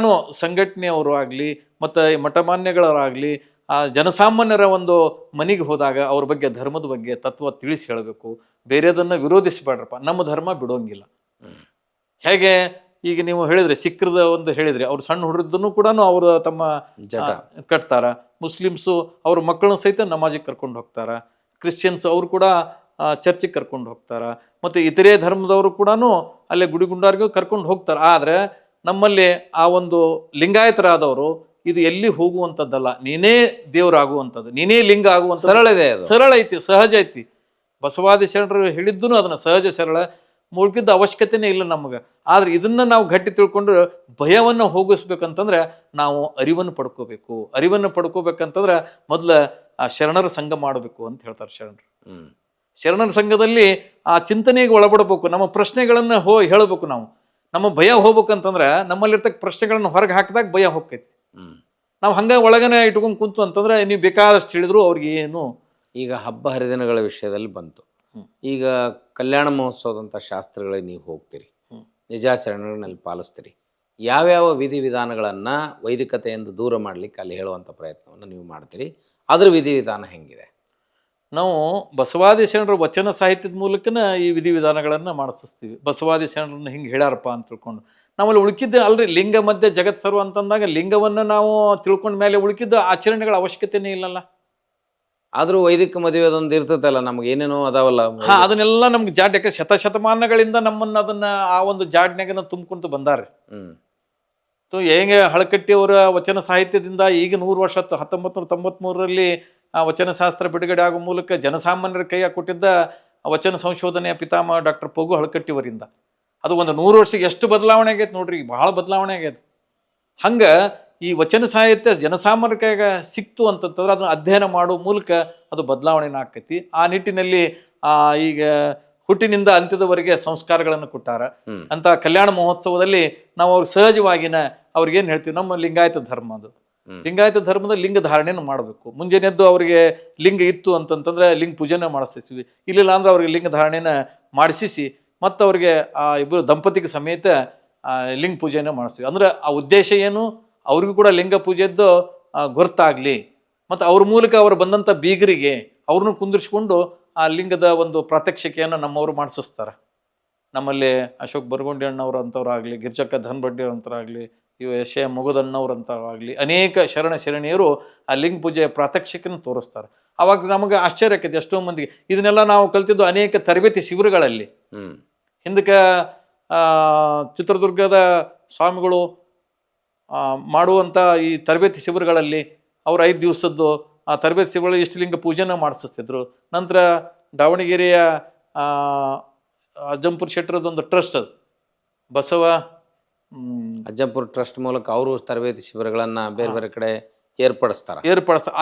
ಸಂಘಟನೆಯವರು ಆಗಲಿ ಮತ್ತು ಮಠಮಾನ್ಯಗಳವರಾಗಲಿ ಆ ಜನಸಾಮಾನ್ಯರ ಒಂದು ಮನೆಗೆ ಹೋದಾಗ ಅವ್ರ ಬಗ್ಗೆ, ಧರ್ಮದ ಬಗ್ಗೆ ತತ್ವ ತಿಳಿಸಿ ಹೇಳಬೇಕು. ಬೇರೆದನ್ನು ವಿರೋಧಿಸಬೇಡ್ರಪ್ಪ, ನಮ್ಮ ಧರ್ಮ ಬಿಡೋಂಗಿಲ್ಲ. ಹೇಗೆ ಈಗ ನೀವು ಹೇಳಿದ್ರಿ, ಸಿಖ್ರದ ಒಂದು ಹೇಳಿದ್ರಿ, ಅವ್ರು ಸಣ್ಣ ಹುಡುಗರದನ್ನು ಕೂಡ ಅವರು ತಮ್ಮ ಕಟ್ತಾರ. ಮುಸ್ಲಿಮ್ಸು ಅವ್ರ ಮಕ್ಕಳನ್ನ ಸಹಿತ ನಮಾಜಿಗೆ ಕರ್ಕೊಂಡು ಹೋಗ್ತಾರ. ಕ್ರಿಶ್ಚಿಯನ್ಸ್ ಅವರು ಕೂಡ ಚರ್ಚಿಗೆ ಕರ್ಕೊಂಡು ಹೋಗ್ತಾರ. ಮತ್ತು ಇತರೆ ಧರ್ಮದವರು ಕೂಡ ಅಲ್ಲೇ ಗುಡಿಗುಂಡಾರಿಗೂ ಕರ್ಕೊಂಡು ಹೋಗ್ತಾರೆ. ಆದರೆ ನಮ್ಮಲ್ಲಿ ಆ ಒಂದು ಲಿಂಗಾಯತರಾದವರು ಇದು ಎಲ್ಲಿ ಹೋಗುವಂಥದ್ದಲ್ಲ, ನೀನೇ ದೇವರಾಗುವಂಥದ್ದು, ನೀನೇ ಲಿಂಗ ಆಗುವಂಥದ್ದು. ಸರಳ ಐತಿ, ಸಹಜ ಐತಿ. ಬಸವಾದಿ ಶರಣರು ಹೇಳಿದ್ದೂ ಅದನ್ನ ಸಹಜ ಸರಳ, ಮುಳುಗಿದ್ದ ಅವಶ್ಯಕತೆನೇ ಇಲ್ಲ ನಮಗೆ. ಆದ್ರೆ ಇದನ್ನ ನಾವು ಗಟ್ಟಿ ತಿಳ್ಕೊಂಡ್ರೆ ಭಯವನ್ನು ಹೋಗಿಸ್ಬೇಕಂತಂದ್ರೆ ನಾವು ಅರಿವನ್ನು ಪಡ್ಕೋಬೇಕು. ಅರಿವನ್ನು ಪಡ್ಕೋಬೇಕಂತಂದ್ರೆ ಮೊದಲ ಆ ಶರಣರ ಸಂಘ ಮಾಡಬೇಕು ಅಂತ ಹೇಳ್ತಾರೆ ಶರಣರು. ಶರಣರ ಸಂಘದಲ್ಲಿ ಆ ಚಿಂತನೆಗೆ ಒಳಪಡಬೇಕು. ನಮ್ಮ ಪ್ರಶ್ನೆಗಳನ್ನ ಹೇಳಬೇಕು. ನಮ್ಮ ಭಯ ಹೋಗ್ಬೇಕಂತಂದ್ರೆ ನಮ್ಮಲ್ಲಿರ್ತಕ್ಕ ಪ್ರಶ್ನೆಗಳನ್ನ ಹೊರಗೆ ಹಾಕಿದಾಗ ಭಯ ಹೋಗ್ತೈತಿ. ನಾವು ಹಂಗ ಒಳಗನೆ ಇಟ್ಕೊಂಡು ಕುಂತು ಅಂತಂದ್ರೆ ನೀವು ಬೇಕಾದಷ್ಟು ಹೇಳಿದ್ರು ಅವ್ರಿಗೆ ಏನು. ಈಗ ಹಬ್ಬ ಹರಿದಿನಗಳ ವಿಷಯದಲ್ಲಿ ಬಂತು. ಈಗ ಕಲ್ಯಾಣ ಮಹೋತ್ಸವದಂಥ ಶಾಸ್ತ್ರಗಳಿಗೆ ನೀವು ಹೋಗ್ತೀರಿ, ನಿಜಾಚರಣೆಗಳನ್ನಲ್ಲಿ ಪಾಲಿಸ್ತೀರಿ. ಯಾವ್ಯಾವ ವಿಧಿವಿಧಾನಗಳನ್ನ ವೈದಿಕತೆಯಿಂದ ದೂರ ಮಾಡ್ಲಿಕ್ಕೆ ಅಲ್ಲಿ ಹೇಳುವಂಥ ಪ್ರಯತ್ನವನ್ನು ನೀವು ಮಾಡ್ತೀರಿ? ಅದ್ರ ವಿಧಿವಿಧಾನ ಹೆಂಗಿದೆ? ನಾವು ಬಸವಾದಿ ಶರಣರ ವಚನ ಸಾಹಿತ್ಯದ ಮೂಲಕನ ಈ ವಿಧಿವಿಧಾನಗಳನ್ನು ಮಾಡಿಸ್ತೀವಿ. ಬಸವಾದಿ ಶರಣರನ್ನ ಹಿಂಗೆ ಹೇಳ್ಯಾರಪ್ಪ ಅಂತ ತಿಳ್ಕೊಂಡು ನಾವಲ್ಲಿ ಉಳ್ಕಿದ್ದ ಅಲ್ರಿ, ಲಿಂಗ ಮಧ್ಯೆ ಜಗತ್ ಸರ್ವ ಅಂತಂದಾಗ ಲಿಂಗವನ್ನು ನಾವು ತಿಳ್ಕೊಂಡ ಮೇಲೆ ಉಳ್ಕಿದ್ದ ಆಚರಣೆಗಳ ಅವಶ್ಯಕತೆನೇ ಇಲ್ಲಲ್ಲ. ಆದ್ರೂ ವೈದಿಕ ಮದುವೆ ಅದೊಂದು ಇರ್ತದಲ್ಲ, ನಮ್ಗೆ ಏನೇನೋ ಅದಾವಲ್ಲ. ಅದನ್ನೆಲ್ಲ ನಮ್ಗೆ ಜಾಡ್, ಯಾಕೆ ಶತಮಾನಗಳಿಂದ ನಮ್ಮನ್ನ ಅದನ್ನ ಆ ಒಂದು ಜಾಡ್ನ್ಯಾಗನ ತುಂಬ್ಕೊಂತ ಬಂದಾರೆ. ಹೇಗೆ ಹಳಕಟ್ಟಿಯವರ ವಚನ ಸಾಹಿತ್ಯದಿಂದ ಈಗ 100 ವರ್ಷ 1993ರಲ್ಲಿ ವಚನ ಶಾಸ್ತ್ರ ಬಿಡುಗಡೆ ಆಗೋ ಮೂಲಕ ಜನಸಾಮಾನ್ಯರ ಕೈಯಾಗ ಕೊಟ್ಟಿದ್ದ ವಚನ ಸಂಶೋಧನೆಯ ಪಿತಾಮಹ ಡಾಕ್ಟರ್ ಪಗು ಹಳಕಟ್ಟಿಯವರಿಂದ ಅದು ಒಂದು 100 ವರ್ಷಕ್ಕೆ ಎಷ್ಟು ಬದಲಾವಣೆ ಆಗೈತೆ ನೋಡ್ರಿ, ಬಹಳ ಬದಲಾವಣೆ ಆಗೈತೆ. ಹಂಗ ಈ ವಚನ ಸಾಹಿತ್ಯ ಜನಸಾಮಾನ್ಯರ ಕೈಯಾಗ ಸಿಕ್ತು ಅಂತಂತಂದ್ರೆ ಅದನ್ನ ಅಧ್ಯಯನ ಮಾಡೋ ಮೂಲಕ ಅದು ಬದಲಾವಣೆನ ಆಕೈತಿ. ಆ ನಿಟ್ಟಿನಲ್ಲಿ ಈಗ ಹುಟ್ಟಿನಿಂದ ಅಂತ್ಯದವರೆಗೆ ಸಂಸ್ಕಾರಗಳನ್ನು ಕೊಟ್ಟಾರ ಅಂತ ಕಲ್ಯಾಣ ಮಹೋತ್ಸವದಲ್ಲಿ ನಾವು ಅವ್ರಿಗೆ ಸಹಜವಾಗಿನ ಅವ್ರಿಗೇನು ಹೇಳ್ತೀವಿ, ನಮ್ಮ ಲಿಂಗಾಯತ ಧರ್ಮ ಅದು. ಲಿಂಗಾಯತ ಧರ್ಮದ ಲಿಂಗ ಧಾರಣೆಯನ್ನು ಮಾಡಬೇಕು. ಮುಂಜಾನೆದ್ದು ಅವರಿಗೆ ಲಿಂಗ ಇತ್ತು ಅಂತಂತಂದ್ರೆ ಲಿಂಗ ಪೂಜೆನ ಮಾಡಿಸ್ತೀವಿ. ಇಲ್ಲಿಲ್ಲ ಅಂದ್ರೆ ಅವ್ರಿಗೆ ಲಿಂಗ ಧಾರಣೆನ ಮಾಡಿಸಿ ಮತ್ತು ಅವ್ರಿಗೆ ಆ ಇಬ್ಬರು ದಂಪತಿಗೆ ಸಮೇತ ಲಿಂಗ ಪೂಜೆನ ಮಾಡಿಸ್ತೀವಿ. ಅಂದ್ರೆ ಆ ಉದ್ದೇಶ ಏನು, ಅವ್ರಿಗೂ ಕೂಡ ಲಿಂಗ ಪೂಜೆದ್ದು ಗೊತ್ತಾಗ್ಲಿ, ಮತ್ತು ಅವ್ರ ಮೂಲಕ ಅವರು ಬಂದಂಥ ಬೀಗರಿಗೆ ಅವ್ರನ್ನೂ ಕುಂದಿರಿಸ್ಕೊಂಡು ಆ ಲಿಂಗದ ಒಂದು ಪ್ರಾತ್ಯಕ್ಷಿಕೆಯನ್ನು ನಮ್ಮವರು ಮಾಡಿಸ್ತಾರೆ. ನಮ್ಮಲ್ಲಿ ಅಶೋಕ್ ಬರಗೊಂಡಿ ಅಣ್ಣವ್ರು ಅಂಥವ್ರಾಗಲಿ, ಗಿರ್ಜಕ್ಕ ಧನ್ಬಡ್ಡಿ ಅಂತವ್ರಾಗಲಿ, ಇವ ಎಸ್ ಎ ಮೊಗದಣ್ಣವ್ರಂಥವ್ರಾಗಲಿ ಅನೇಕ ಶರಣೆಯರು ಆ ಲಿಂಗ ಪೂಜೆಯ ಪ್ರಾತ್ಯಕ್ಷಿಕೆಯನ್ನು ತೋರಿಸ್ತಾರೆ. ಅವಾಗ ನಮಗೆ ಆಶ್ಚರ್ಯ ಆಕೈತಿ ಎಷ್ಟೋ ಮಂದಿಗೆ. ಇದನ್ನೆಲ್ಲ ನಾವು ಕಲ್ತಿದ್ದು ಅನೇಕ ತರಬೇತಿ ಶಿಬಿರಗಳಲ್ಲಿ. ಹಿಂದಕ್ಕೆ ಚಿತ್ರದುರ್ಗದ ಸ್ವಾಮಿಗಳು ಮಾಡುವಂಥ ಈ ತರಬೇತಿ ಶಿಬಿರಗಳಲ್ಲಿ ಅವ್ರು 5 ದಿವಸದ್ದು ಆ ತರಬೇತಿ ಶಿಬಿರಗಳಲ್ಲಿ ಇಷ್ಟಲಿಂಗ ಪೂಜೆನ ಮಾಡಿಸ್ತಿದ್ರು. ನಂತರ ದಾವಣಗೆರೆಯ ಅಜ್ಜಂಪುರ ಶೆಟ್ಟರದೊಂದು ಟ್ರಸ್ಟ್, ಅದು ಬಸವ ಅಜ್ಜಂಪುರ ಟ್ರಸ್ಟ್ ಮೂಲಕ ಅವರು ತರಬೇತಿ ಶಿಬಿರಗಳನ್ನ ಬೇರೆ ಬೇರೆ ಕಡೆ ಏರ್ಪಡಿಸ್ತಾರೆ.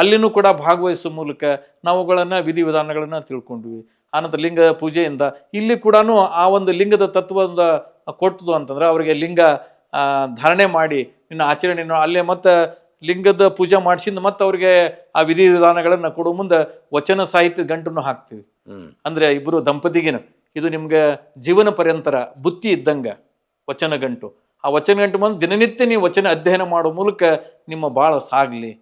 ಅಲ್ಲಿನೂ ಕೂಡ ಭಾಗವಹಿಸುವ ಮೂಲಕ ನಾವುಗಳನ್ನ ವಿಧಿವಿಧಾನಗಳನ್ನ ತಿಳ್ಕೊಂಡ್ವಿ. ಆನಂತರ ಲಿಂಗ ಪೂಜೆಯಿಂದ ಇಲ್ಲಿ ಕೂಡ ಆ ಒಂದು ಲಿಂಗದ ತತ್ವದ ಕೊಟ್ಟದು ಅಂತಂದ್ರೆ ಅವರಿಗೆ ಲಿಂಗ ಧಾರಣೆ ಮಾಡಿ ಇನ್ನು ಆಚರಣೆ ಅಲ್ಲೇ ಮತ್ತೆ ಲಿಂಗದ ಪೂಜೆ ಮಾಡಿಸಿದ ಮತ್ತೆ ಅವ್ರಿಗೆ ಆ ವಿಧಿವಿಧಾನಗಳನ್ನ ಕೊಡೋ ಮುಂದೆ ವಚನ ಸಾಹಿತ್ಯ ಗಂಟನ್ನು ಹಾಕ್ತೀವಿ. ಅಂದ್ರೆ ಇಬ್ಬರು ದಂಪತಿಗಿನ ಇದು ನಿಮ್ಗೆ ಜೀವನ ಪರ್ಯಂತರ ಬುತ್ತಿ ಇದ್ದಂಗ ವಚನ ಗಂಟು. ಆ ವಚನ ಗಂಟು ಬಂದು ದಿನನಿತ್ಯ ನೀವು ವಚನ ಅಧ್ಯಯನ ಮಾಡೋ ಮೂಲಕ ನಿಮ್ಮ ಬಾಳ ಸಾಗಲಿ,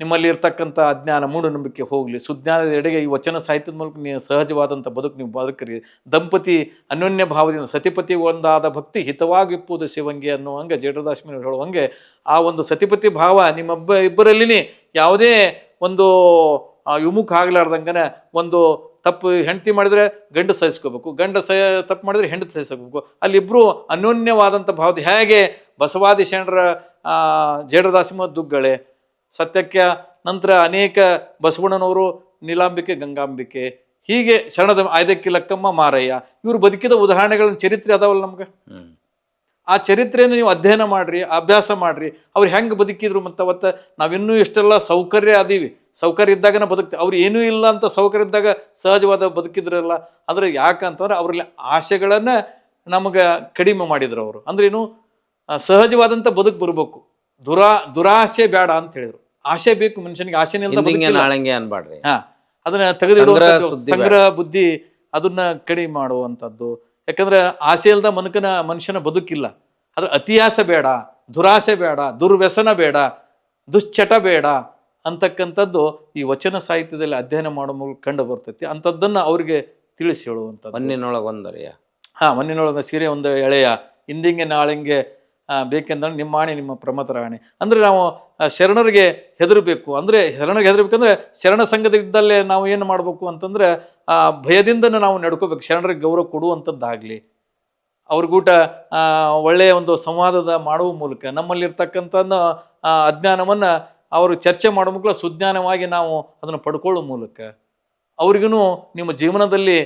ನಿಮ್ಮಲ್ಲಿ ಇರ್ತಕ್ಕಂಥ ಅಜ್ಞಾನ ಮೂಢನಂಬಿಕೆ ಹೋಗ್ಲಿ, ಸುಜ್ಞಾನದ ಎಡೆಗೆ ಈ ವಚನ ಸಾಹಿತ್ಯದ ಮೂಲಕ ನೀವು ಸಹಜವಾದಂಥ ಬದುಕು ನೀವು ಬದುಕರಿ. ದಂಪತಿ ಅನ್ಯೋನ್ಯ ಭಾವದಿಂದ ಸತಿಪತಿ ಒಂದಾದ ಭಕ್ತಿ ಹಿತವಾಗಿಪ್ಪುವುದು ಶಿವಂಗೆ ಅನ್ನೋ ಹಂಗೆ ಜೇಡರದಾಶ್ಮಿ ಹೇಳುವಂಗೆ ಆ ಒಂದು ಸತಿಪತಿ ಭಾವ ಇಬ್ಬರಲ್ಲಿನೇ ಯಾವುದೇ ಒಂದು ವಿಮುಖ ಆಗ್ಲಾರ್ದಂಗನ ಒಂದು ತಪ್ಪು ಹೆಂಡತಿ ಮಾಡಿದ್ರೆ ಗಂಡ ಸಹಿಸ್ಕೋಬೇಕು, ತಪ್ಪು ಮಾಡಿದ್ರೆ ಹೆಂಡತಿ ಸಹಿಸ್ಕೋಬೇಕು. ಅಲ್ಲಿಬ್ರು ಅನ್ಯೋನ್ಯವಾದಂಥ ಭಾವದ ಹೇಗೆ ಬಸವಾದಿ ಶರಣರ ಜೇಡರದಾಸಿಮ ದುಗ್ಗಳೆ, ಸತ್ಯಕ್ಕೆ ನಂತರ ಅನೇಕ ಬಸವಣ್ಣನವರು ನೀಲಾಂಬಿಕೆ, ಗಂಗಾಂಬಿಕೆ, ಹೀಗೆ ಶರಣದ ಆಯ್ದಕ್ಕಿ ಲಕ್ಕಮ್ಮ, ಮಾರಯ್ಯ, ಇವರು ಬದುಕಿದ ಉದಾಹರಣೆಗಳನ್ನ ಚರಿತ್ರೆ ಅದಾವಲ್ಲ ನಮ್ಗೆ. ಆ ಚರಿತ್ರೆಯನ್ನು ನೀವು ಅಧ್ಯಯನ ಮಾಡ್ರಿ, ಅಭ್ಯಾಸ ಮಾಡ್ರಿ, ಅವ್ರು ಹೆಂಗೆ ಬದುಕಿದ್ರು. ಮತ್ತು ಅವತ್ತು ನಾವಿನ್ನೂ ಇಷ್ಟೆಲ್ಲ ಸೌಕರ್ಯ ಅದೀವಿ, ಸೌಕರ್ಯ ಇದ್ದಾಗನ ಬದುಕ್ತೀವಿ. ಅವ್ರು ಏನೂ ಇಲ್ಲ ಅಂತ ಸೌಕರ್ಯ ಇದ್ದಾಗ ಸಹಜವಾದ ಬದುಕಿದ್ರಲ್ಲ. ಆದರೆ ಯಾಕಂತಂದ್ರೆ ಅವರಲ್ಲಿ ಆಸೆಗಳನ್ನು ನಮಗೆ ಕಡಿಮೆ ಮಾಡಿದ್ರು ಅವರು. ಅಂದ್ರೇನು, ಸಹಜವಾದಂಥ ಬದುಕು ಬರಬೇಕು, ದುರಾಸೆ ಬೇಡ ಅಂತ ಹೇಳಿದ್ರು. ಆಸೆ ಬೇಕು ಮನುಷ್ಯನಿಗೆ, ಆಸೆನೇ ಅನ್ಬಾಡ್ರಿ. ಅದನ್ನ ತೆಗೆದಿಡುವಂಥದ್ದು, ಸಂಗ್ರಹ ಬುದ್ಧಿ ಅದನ್ನ ಕಡಿಮೆ ಮಾಡುವಂಥದ್ದು. ಯಾಕಂದ್ರೆ ಆಸೆ ಇಲ್ದ ಮನುಷ್ಯನ ಬದುಕಿಲ್ಲ. ಅದ್ರ ಅತಿಯಾಸೆ ಬೇಡ, ದುರಾಸೆ ಬೇಡ, ದುರ್ವ್ಯಸನ ಬೇಡ, ದುಶ್ಚಟ ಬೇಡ ಅಂತಕ್ಕಂಥದ್ದು ಈ ವಚನ ಸಾಹಿತ್ಯದಲ್ಲಿ ಅಧ್ಯಯನ ಮಾಡೋ ಮೂಲಕ ಕಂಡು ಬರ್ತೈತಿ. ಅಂಥದ್ದನ್ನ ಅವ್ರಿಗೆ ತಿಳಿಸಿ ಹೇಳುವಂಥದ್ದು. ಮಣ್ಣಿನೊಳಗ ಸೀರೆ ಒಂದು ಎಳೆಯ, ಇಂದಿಂಗೆ ನಾಳಿಂಗೆ ಬೇಕೆಂದ್ರೆ ನಿಮ್ಮ ಆಣೆ ನಿಮ್ಮ ಪ್ರಮತರ ಆಣೆ. ಅಂದ್ರೆ ನಾವು ಶರಣರಿಗೆ ಹೆದರಬೇಕು. ಅಂದ್ರೆ ಶರಣರಿಗೆ ಹೆದರ್ಬೇಕಂದ್ರೆ ಶರಣ ಸಂಘದಲ್ಲೇ ನಾವು ಏನು ಮಾಡ್ಬೇಕು ಅಂತಂದ್ರೆ ಭಯದಿಂದ ನಾವು ನಡ್ಕೋಬೇಕು. ಶರಣರಿಗೆ ಗೌರವ ಕೊಡುವಂಥದ್ದಾಗಲಿ, ಅವ್ರಿಗೂಟ ಒಳ್ಳೆಯ ಒಂದು ಸಂವಾದದ ಮಾಡುವ ಮೂಲಕ ನಮ್ಮಲ್ಲಿರ್ತಕ್ಕಂಥ ಅಜ್ಞಾನವನ್ನು ಅವರು ಚರ್ಚೆ ಮಾಡೋ ಮೂಲಕ ಸುಜ್ಞಾನವಾಗಿ ನಾವು ಅದನ್ನು ಪಡ್ಕೊಳ್ಳೋ ಮೂಲಕ ಅವ್ರಿಗೂ ನಿಮ್ಮ ಜೀವನದಲ್ಲಿ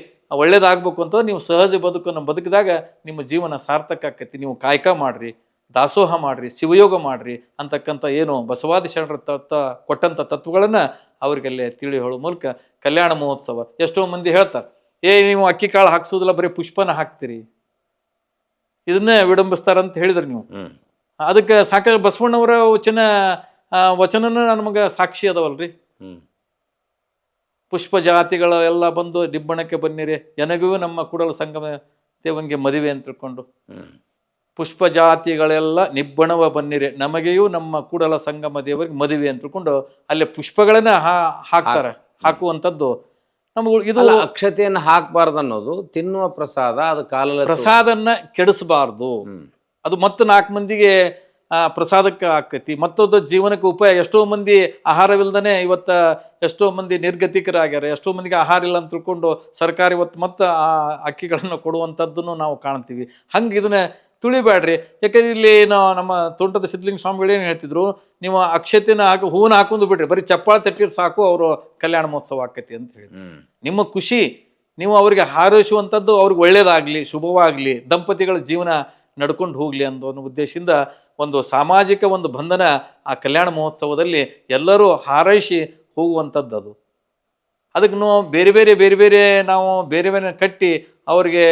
ಒಳ್ಳೇದಾಗಬೇಕು ಅಂತ ನೀವು ಸಹಜ ಬದುಕನ್ನು ಬದುಕಿದಾಗ ನಿಮ್ಮ ಜೀವನ ಸಾರ್ಥಕ ಆಕೈತಿ. ನೀವು ಕಾಯಕ ಮಾಡ್ರಿ, ದಾಸೋಹ ಮಾಡ್ರಿ, ಶಿವಯೋಗ ಮಾಡ್ರಿ ಅಂತಕ್ಕಂಥ ಏನು ಬಸವಾದಿ ಶರಣರ ಕೊಟ್ಟಂಥ ತತ್ವಗಳನ್ನು ಅವ್ರಿಗೆಲ್ಲೇ ತಿಳಿ ಹೇಳೋ ಮೂಲಕ ಕಲ್ಯಾಣ ಮಹೋತ್ಸವ. ಎಷ್ಟೋ ಮಂದಿ ಹೇಳ್ತಾರೆ, ನೀವು ಅಕ್ಕಿ ಕಾಳು ಹಾಕ್ಸೋದಿಲ್ಲ, ಬರೀ ಪುಷ್ಪನ ಹಾಕ್ತೀರಿ, ಇದನ್ನೇ ವಿಡಂಬಿಸ್ತಾರಂತ ಹೇಳಿದ್ರಿ ನೀವು. ಅದಕ್ಕೆ ಸಾಕ ಬಸವಣ್ಣವರ ವಚನನ ನಮಗೆ ಸಾಕ್ಷಿ ಅದಾವಲ್ರಿ. ಪುಷ್ಪ ಜಾತಿಗಳ ಎಲ್ಲ ಬಂದು ನಿಬ್ಬಣಕ್ಕೆ ಬನ್ನಿರಿ, ಎನಗೂ ನಮ್ಮ ಕೂಡಲ ಸಂಗಮ ದೇವನಿಗೆ ಮದುವೆ ಅಂತ ತಿಳ್ಕೊಂಡು, ಪುಷ್ಪ ಜಾತಿಗಳೆಲ್ಲ ನಿಬ್ಬಣವ ಬನ್ನಿರಿ, ನಮಗೆಯೂ ನಮ್ಮ ಕೂಡಲ ಸಂಗಮ ದೇವರಿಗೆ ಮದುವೆ ಅಂತ ತಿಳ್ಕೊಂಡು ಅಲ್ಲಿ ಪುಷ್ಪಗಳನ್ನ ಹಾಕ್ತಾರೆ. ಹಾಕುವಂಥದ್ದು ನಮಗೂ ಇದು ಅಕ್ಷತೆಯನ್ನು ಹಾಕಬಾರ್ದು ಅನ್ನೋದು, ತಿನ್ನುವ ಪ್ರಸಾದ ಅದು ಪ್ರಸಾದನ್ನ ಕೆಡಿಸಬಾರ್ದು. ಅದು ಮತ್ತೆ 4 ಮಂದಿಗೆ ಪ್ರಸಾದಕ್ಕೆ ಆಕೈತಿ, ಮತ್ತೊಂದು ಜೀವನಕ್ಕೆ ಉಪಾಯ. ಎಷ್ಟೋ ಮಂದಿ ಆಹಾರವಿಲ್ದನೆ ಇವತ್ತ ಎಷ್ಟೋ ಮಂದಿ ನಿರ್ಗತಿಕರಾಗ್ಯಾರ, ಎಷ್ಟೋ ಮಂದಿಗೆ ಆಹಾರ ಇಲ್ಲ ಅಂತ ತಿಳ್ಕೊಂಡು ಸರ್ಕಾರ ಇವತ್ತು ಮತ್ತೆ ಆ ಅಕ್ಕಿಗಳನ್ನು ಕೊಡುವಂಥದ್ದನ್ನು ನಾವು ಕಾಣ್ತೀವಿ. ಹಂಗೆ ಇದನ್ನ ತುಳಿಬೇಡ್ರಿ. ಯಾಕಂದ್ರೆ ಇಲ್ಲಿ ನಮ್ಮ ತೋಂಟದ ಸಿದ್ಧಲಿಂಗ ಸ್ವಾಮಿಗಳು ಏನು ಹೇಳ್ತಿದ್ರು, ನೀವು ಅಕ್ಷತೆನ ಹೂವನ್ನ ಹಾಕೊಂಡು ಬಿಡ್ರಿ, ಬರೀ ಚಪ್ಪಾಳೆ ತಟ್ಟಿದ್ರೆ ಸಾಕು ಅವರು ಕಲ್ಯಾಣ ಮಹೋತ್ಸವ ಆಕೈತಿ ಅಂತ ಹೇಳಿದ್ರು. ನಿಮ್ಮ ಖುಷಿ, ನೀವು ಅವರಿಗೆ ಹಾರೈಸುವಂಥದ್ದು ಅವ್ರಿಗೆ ಒಳ್ಳೇದಾಗ್ಲಿ, ಶುಭವಾಗ್ಲಿ, ದಂಪತಿಗಳ ಜೀವನ ನಡ್ಕೊಂಡು ಹೋಗ್ಲಿ ಅನ್ನೋ ಉದ್ದೇಶದಿಂದ ಒಂದು ಸಾಮಾಜಿಕ ಒಂದು ಬಂಧನ ಆ ಕಲ್ಯಾಣ ಮಹೋತ್ಸವದಲ್ಲಿ ಎಲ್ಲರೂ ಹಾರೈಸಿ ಹೋಗುವಂಥದ್ದು. ಅದು ಅದಕ್ಕೆ ನಾವು ಬೇರೆ ಬೇರೆ ನಾವು ಬೇರೆ ಕಟ್ಟಿ ಅವ್ರಿಗೆ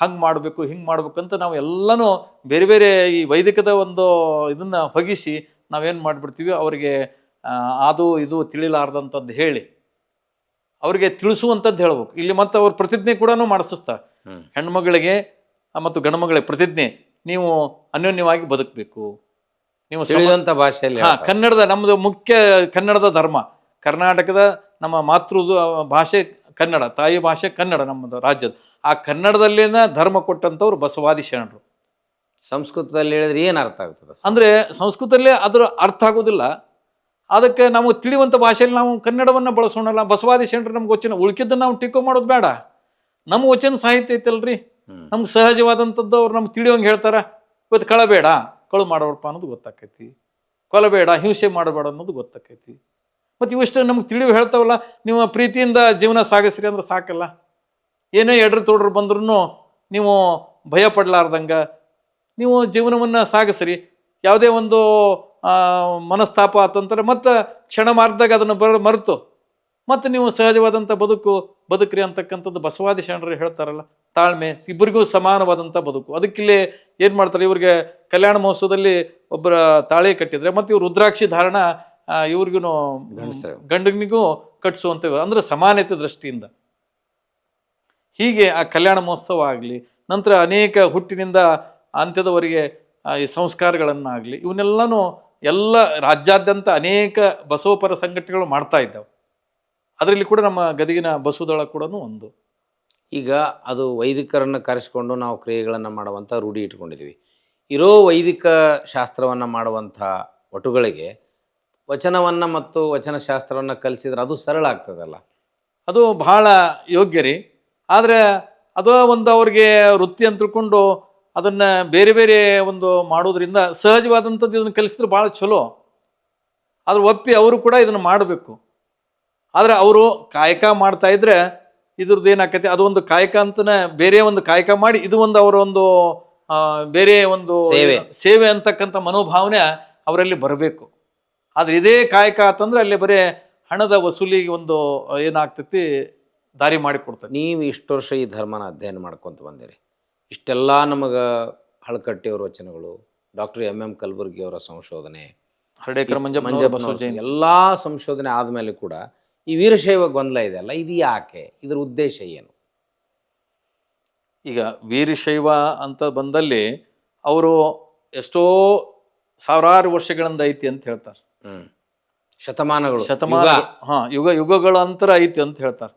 ಹಂಗೆ ಮಾಡಬೇಕು ಹಿಂಗೆ ಮಾಡ್ಬೇಕಂತ ನಾವು ಎಲ್ಲನೂ ಬೇರೆ ಈ ವೈದಿಕದ ಒಂದು ಇದನ್ನು ಹೊಗಿಸಿ ನಾವೇನು ಮಾಡಿಬಿಡ್ತೀವಿ, ಅವರಿಗೆ ಅದು ಇದು ತಿಳಿಲಾರ್ದಂಥದ್ದು ಹೇಳಿ ಅವ್ರಿಗೆ ತಿಳಿಸುವಂಥದ್ದು ಹೇಳ್ಬೇಕು. ಇಲ್ಲಿ ಮತ್ತೆ ಅವ್ರ ಪ್ರತಿಜ್ಞೆ ಕೂಡ ಮಾಡಿಸ್ತಾರೆ, ಹೆಣ್ಮಗಳಿಗೆ ಮತ್ತು ಗಂಡುಮಗಳಿಗೆ ಪ್ರತಿಜ್ಞೆ, ನೀವು ಅನ್ಯೋನ್ಯವಾಗಿ ಬದುಕಬೇಕು, ನೀವು ಭಾಷೆಯಲ್ಲಿ. ಕನ್ನಡದ ನಮ್ಮದು ಮುಖ್ಯ ಕನ್ನಡದ ಧರ್ಮ, ಕರ್ನಾಟಕದ ನಮ್ಮ ಮಾತೃ ಭಾಷೆ ಕನ್ನಡ, ತಾಯಿ ಭಾಷೆ ಕನ್ನಡ ನಮ್ಮದು ರಾಜ್ಯದ. ಆ ಕನ್ನಡದಲ್ಲಿನ ಧರ್ಮ ಕೊಟ್ಟಂಥವ್ರು ಬಸವಾದಿ ಶರಣರು. ಸಂಸ್ಕೃತದಲ್ಲಿ ಹೇಳಿದ್ರೆ ಏನು ಅರ್ಥ ಆಗ್ತದೆ ಅಂದರೆ ಸಂಸ್ಕೃತದಲ್ಲೇ ಅದರ ಅರ್ಥ ಆಗೋದಿಲ್ಲ. ಅದಕ್ಕೆ ನಾವು ತಿಳಿಯುವಂಥ ಭಾಷೆಯಲ್ಲಿ ನಾವು ಕನ್ನಡವನ್ನು ಬಳಸೋಣಲ್ಲ. ಬಸವಾದಿ ಶರಣರು ನಮ್ಗೆ ವಚನ ಉಳ್ಕಿದ್ದನ್ನು ನಾವು ಟೀಕೋ ಮಾಡೋದು ಬೇಡ. ನಮ್ಮ ವಚನ ಸಾಹಿತ್ಯ ಐತಲ್ರಿ, ನಮ್ಗೆ ಸಹಜವಾದಂಥದ್ದು ಅವ್ರು ನಮ್ಗೆ ತಿಳಿಯೋಂಗೆ ಹೇಳ್ತಾರೆ. ಇವತ್ತು ಕಳಬೇಡ, ಕಳು ಮಾಡೋರಪ್ಪ ಅನ್ನೋದು ಗೊತ್ತಾಕೈತಿ, ಕೊಲಬೇಡ, ಹಿಂಸೆ ಮಾಡಬೇಡ ಅನ್ನೋದು ಗೊತ್ತಾಕೈತಿ. ಮತ್ತು ಇವಿಷ್ಟು ನಮ್ಗೆ ತಿಳಿವು ಹೇಳ್ತಾವಲ್ಲ, ನೀವು ಪ್ರೀತಿಯಿಂದ ಜೀವನ ಸಾಗಿಸ್ರಿ ಅಂದ್ರೆ ಸಾಕಲ್ಲ. ಏನೇ ಎಡ್ರು ತೋಡ್ರು ಬಂದ್ರೂ ನೀವು ಭಯ ಪಡಲಾರ್ದಂಗೆ ನೀವು ಜೀವನವನ್ನು ಸಾಗಿಸ್ರಿ. ಯಾವುದೇ ಒಂದು ಮನಸ್ತಾಪ ಆತಂತಾರೆ ಮತ್ತು ಕ್ಷಣ ಮಾರ್ಗದಾಗ ಅದನ್ನು ಮರೆತು ಮತ್ತು ನೀವು ಸಹಜವಾದಂಥ ಬದುಕ್ರಿ ಅಂತಕ್ಕಂಥದ್ದು ಬಸವಾದಿ ಶರಣರು ಹೇಳ್ತಾರಲ್ಲ. ತಾಳ್ಮೆ, ಇಬ್ಬರಿಗೂ ಸಮಾನವಾದಂಥ ಬದುಕು. ಅದಕ್ಕಿಲ್ಲಿ ಏನು ಮಾಡ್ತಾರೆ, ಇವ್ರಿಗೆ ಕಲ್ಯಾಣ ಮಹೋತ್ಸವದಲ್ಲಿ ಒಬ್ಬರ ತಾಳಿ ಕಟ್ಟಿದ್ರೆ ಮತ್ತು ಇವ್ರು ರುದ್ರಾಕ್ಷಿ ಧಾರಣ ಇವ್ರಿಗೂ ಗಂಡನಿಗೂ ಕಟ್ಟಿಸುವಂಥ, ಅಂದರೆ ಸಮಾನತೆ ದೃಷ್ಟಿಯಿಂದ. ಹೀಗೆ ಆ ಕಲ್ಯಾಣ ಮಹೋತ್ಸವ ಆಗಲಿ, ನಂತರ ಅನೇಕ ಹುಟ್ಟಿನಿಂದ ಅಂತ್ಯದವರೆಗೆ ಈ ಸಂಸ್ಕಾರಗಳನ್ನಾಗಲಿ ಇವನ್ನೆಲ್ಲನೂ ಎಲ್ಲ ರಾಜ್ಯಾದ್ಯಂತ ಅನೇಕ ಬಸವಪರ ಸಂಘಟನೆಗಳು ಮಾಡ್ತಾ ಇದ್ದಾವೆ. ಅದರಲ್ಲಿ ಕೂಡ ನಮ್ಮ ಗದಗಿನ ಬಸವದಳ ಕೂಡ ಒಂದು. ಈಗ ಅದು ವೈದಿಕರನ್ನು ಕರೆಸಿಕೊಂಡು ನಾವು ಕ್ರಿಯೆಗಳನ್ನು ಮಾಡುವಂಥ ರೂಢಿ ಇಟ್ಕೊಂಡಿದ್ದೀವಿ. ಇರೋ ವೈದಿಕ ಶಾಸ್ತ್ರವನ್ನು ಮಾಡುವಂಥ ವಟುಗಳಿಗೆ ವಚನವನ್ನು ಮತ್ತು ವಚನಶಾಸ್ತ್ರವನ್ನು ಕಲಿಸಿದ್ರೆ ಅದು ಸರಳ ಆಗ್ತದಲ್ಲ. ಅದು ಬಹಳ ಯೋಗ್ಯ ರೀ. ಆದರೆ ಅದು ಒಂದು ಅವ್ರಿಗೆ ವೃತ್ತಿ ಅಂತ ತಿಳ್ಕೊಂಡು ಅದನ್ನು ಬೇರೆ ಬೇರೆ ಒಂದು ಮಾಡೋದ್ರಿಂದ ಸಹಜವಾದಂಥದ್ದು ಇದನ್ನು ಕಲಿಸಿದ್ರೆ ಭಾಳ ಚಲೋ. ಆದ್ರೆ ಒಪ್ಪಿ ಅವರು ಕೂಡ ಇದನ್ನು ಮಾಡಬೇಕು. ಆದರೆ ಅವರು ಕಾಯಕ ಮಾಡ್ತಾ ಇದ್ರೆ ಇದ್ರದ್ದು ಏನಾಕತಿ, ಅದು ಒಂದು ಕಾಯಕ ಅಂತನೇ ಬೇರೆ ಒಂದು ಕಾಯಕ ಮಾಡಿ ಇದು ಒಂದು ಅವರ ಒಂದು ಬೇರೆ ಒಂದು ಸೇವೆ ಅಂತಕ್ಕಂಥ ಮನೋಭಾವನೆ ಅವರಲ್ಲಿ ಬರಬೇಕು. ಆದ್ರೆ ಇದೇ ಕಾಯಕ ಅಂತಂದ್ರೆ ಅಲ್ಲಿ ಬರೀ ಹಣದ ವಸೂಲಿಗೆ ಒಂದು ಏನಾಗ್ತೈತಿ ದಾರಿ ಮಾಡಿಕೊಡ್ತದೆ. ನೀವು ಇಷ್ಟು ವರ್ಷ ಈ ಧರ್ಮನ ಅಧ್ಯಯನ ಮಾಡ್ಕೊಂತ ಬಂದಿರಿ, ಇಷ್ಟೆಲ್ಲ ನಮಗೆ ಹಳಕಟ್ಟಿಯವರ ವಚನಗಳು, ಡಾಕ್ಟರ್ MM ಕಲಬುರ್ಗಿ ಅವರ ಸಂಶೋಧನೆ, ಹರ್ಡೇಕರ್ ಎಲ್ಲ ಸಂಶೋಧನೆ ಆದಮೇಲೆ ಕೂಡ ಈ ವೀರಶೈವ ಗೊಂದಲ ಇದೆಯಲ್ಲ, ಇದು ಯಾಕೆ? ಇದರ ಉದ್ದೇಶ ಏನು? ಈಗ ವೀರಶೈವ ಅಂತ ಬಂದಲ್ಲಿ ಅವರು ಎಷ್ಟೋ ಸಾವಿರಾರು ವರ್ಷಗಳಿಂದ ಐತಿ ಅಂತ ಹೇಳ್ತಾರೆ. ಶತಮಾನಗಳು ಯುಗಗಳ ಅಂತರ ಐತಿ ಅಂತ ಹೇಳ್ತಾರೆ.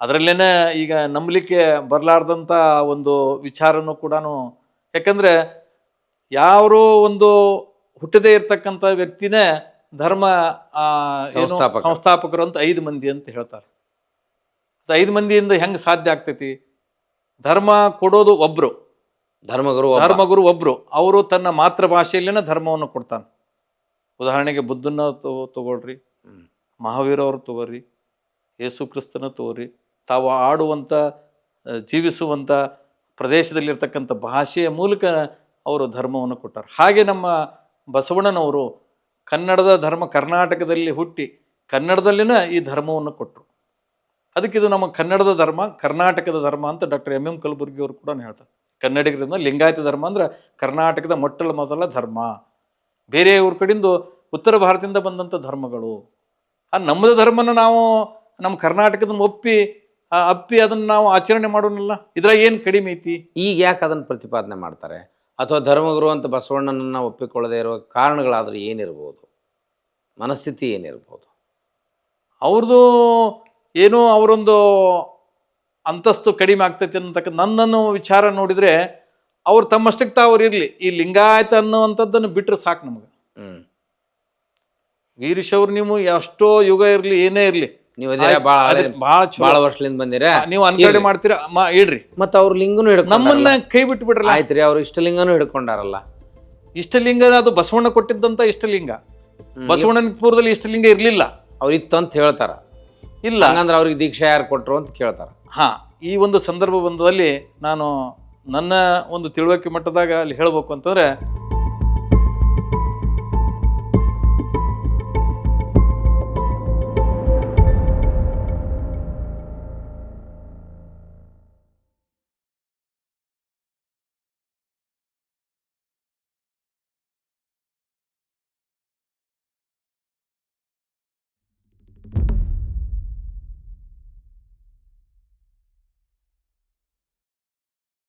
ಅದರಲ್ಲೇನೆ ಈಗ ನಂಬಲಿಕ್ಕೆ ಬರಲಾರ್ದಂಥ ಒಂದು ವಿಚಾರನೂ ಕೂಡ, ಯಾಕಂದ್ರೆ ಯಾರು ಒಂದು ಹುಟ್ಟದೇ ಇರ್ತಕ್ಕಂಥ ವ್ಯಕ್ತಿನೇ ಧರ್ಮ ಏನು ಸಂಸ್ಥಾಪಕರು ಅಂತ 5 ಮಂದಿ ಅಂತ ಹೇಳ್ತಾರೆ. ಅದು 5 ಮಂದಿಯಿಂದ ಹೆಂಗೆ ಸಾಧ್ಯ ಆಗ್ತೈತಿ? ಧರ್ಮ ಕೊಡೋದು ಒಬ್ರು, ಧರ್ಮಗುರು ಒಬ್ರು. ಅವರು ತನ್ನ ಮಾತೃಭಾಷೆಯಲ್ಲೇನೆ ಧರ್ಮವನ್ನು ಕೊಡ್ತಾನೆ. ಉದಾಹರಣೆಗೆ ಬುದ್ಧನ ತಗೊಳ್ರಿ, ಮಹಾವೀರ ಅವರು ತಗೋರಿ, ಯೇಸು ಕ್ರಿಸ್ತನ ತಗೋರಿ. ತಾವು ಆಡುವಂಥ ಜೀವಿಸುವಂಥ ಪ್ರದೇಶದಲ್ಲಿರ್ತಕ್ಕಂಥ ಭಾಷೆಯ ಮೂಲಕ ಅವರು ಧರ್ಮವನ್ನು ಕೊಟ್ಟಾರೆ. ಹಾಗೆ ನಮ್ಮ ಬಸವಣ್ಣನವರು ಕನ್ನಡದ ಧರ್ಮ, ಕರ್ನಾಟಕದಲ್ಲಿ ಹುಟ್ಟಿ ಕನ್ನಡದಲ್ಲಿನ ಈ ಧರ್ಮವನ್ನು ಕೊಟ್ಟರು. ಅದಕ್ಕೆ ಇದು ನಮ್ಮ ಕನ್ನಡದ ಧರ್ಮ, ಕರ್ನಾಟಕದ ಧರ್ಮ ಅಂತ ಡಾಕ್ಟರ್ MM ಕಲಬುರ್ಗಿ ಅವರು ಕೂಡ ಹೇಳ್ತಾರೆ. ಕನ್ನಡಿಗರಿಂದ ಲಿಂಗಾಯತ ಧರ್ಮ ಅಂದ್ರೆ ಕರ್ನಾಟಕದ ಮೊದಲ ಧರ್ಮ. ಬೇರೆ ಊರ ಕಡೆಯಿಂದ ಉತ್ತರ ಭಾರತದಿಂದ ಬಂದಂಥ ಧರ್ಮಗಳು. ನಮ್ಮದ ಧರ್ಮನ ನಾವು ನಮ್ಮ ಕರ್ನಾಟಕದ ಅಪ್ಪಿ ಅದನ್ನು ನಾವು ಆಚರಣೆ ಮಾಡೋನಲ್ಲ, ಇದ್ರಾಗ ಏನು ಕಡಿಮೆ ಐತಿ? ಈಗ ಯಾಕೆ ಅದನ್ನು ಪ್ರತಿಪಾದನೆ ಮಾಡ್ತಾರೆ? ಅಥವಾ ಧರ್ಮಗುರು ಅಂತ ಬಸವಣ್ಣನನ್ನು ಒಪ್ಪಿಕೊಳ್ಳದೆ ಇರುವ ಕಾರಣಗಳಾದರೂ ಏನಿರ್ಬೋದು? ಮನಸ್ಥಿತಿ ಏನಿರ್ಬೋದು? ಅವ್ರದ್ದು ಏನೋ ಅವರೊಂದು ಅಂತಸ್ತು ಕಡಿಮೆ ಆಗ್ತೈತಿ ಅನ್ನತಕ್ಕಂಥ ನನ್ನನ್ನು ವಿಚಾರ ನೋಡಿದರೆ, ಅವ್ರು ತಮ್ಮಷ್ಟಕ್ಕೆ ತಾವ್ರು ಇರಲಿ, ಈ ಲಿಂಗಾಯತ ಅನ್ನುವಂಥದ್ದನ್ನು ಬಿಟ್ಟರೆ ಸಾಕು ನಮಗೆ. ವೀರಶೈವರು ನೀವು ಎಷ್ಟೋ ಯುಗ ಇರಲಿ, ಏನೇ ಇರಲಿ, ನೀವು ಭಾಳ ವರ್ಷದಿಂದ ಬಂದಿರ, ನೀವು ಅನ್ಕಡೆ ಮಾಡ್ತೀರಾ ಇಡ್ರಿ. ಮತ್ತೆ ಅವ್ರ ಲಿಂಗನು ನಮ್ಮನ್ನ ಕೈ ಬಿಟ್ಟು ಬಿಡ್ರಲ್ಲ. ಆಯ್ತ್ರಿ, ಅವ್ರು ಇಷ್ಟಲಿಂಗನು ಹಿಡ್ಕೊಂಡಾರಲ್ಲ. ಇಷ್ಟಲಿಂಗ ಅದು ಬಸವಣ್ಣ ಕೊಟ್ಟಿದ್ದಂತ ಇಷ್ಟಲಿಂಗ. ಬಸವಣ್ಣನ ಪೂರ್ವದಲ್ಲಿ ಇಷ್ಟಲಿಂಗ ಇರ್ಲಿಲ್ಲ. ಅವ್ರು ಇತ್ತು ಅಂತ ಹೇಳ್ತಾರ. ಇಲ್ಲ ಹಂಗಂದ್ರೆ ಅವ್ರಿಗೆ ದೀಕ್ಷಾ ಯಾರು ಕೊಟ್ರು ಅಂತ ಕೇಳ್ತಾರ. ಈ ಒಂದು ಸಂದರ್ಭ ಬಂದಲ್ಲಿ ನಾನು ನನ್ನ ಒಂದು ತಿಳುವಳಿಕೆ ಮಟ್ಟದಾಗ ಅಲ್ಲಿ ಹೇಳ್ಬೇಕು ಅಂತಂದ್ರೆ,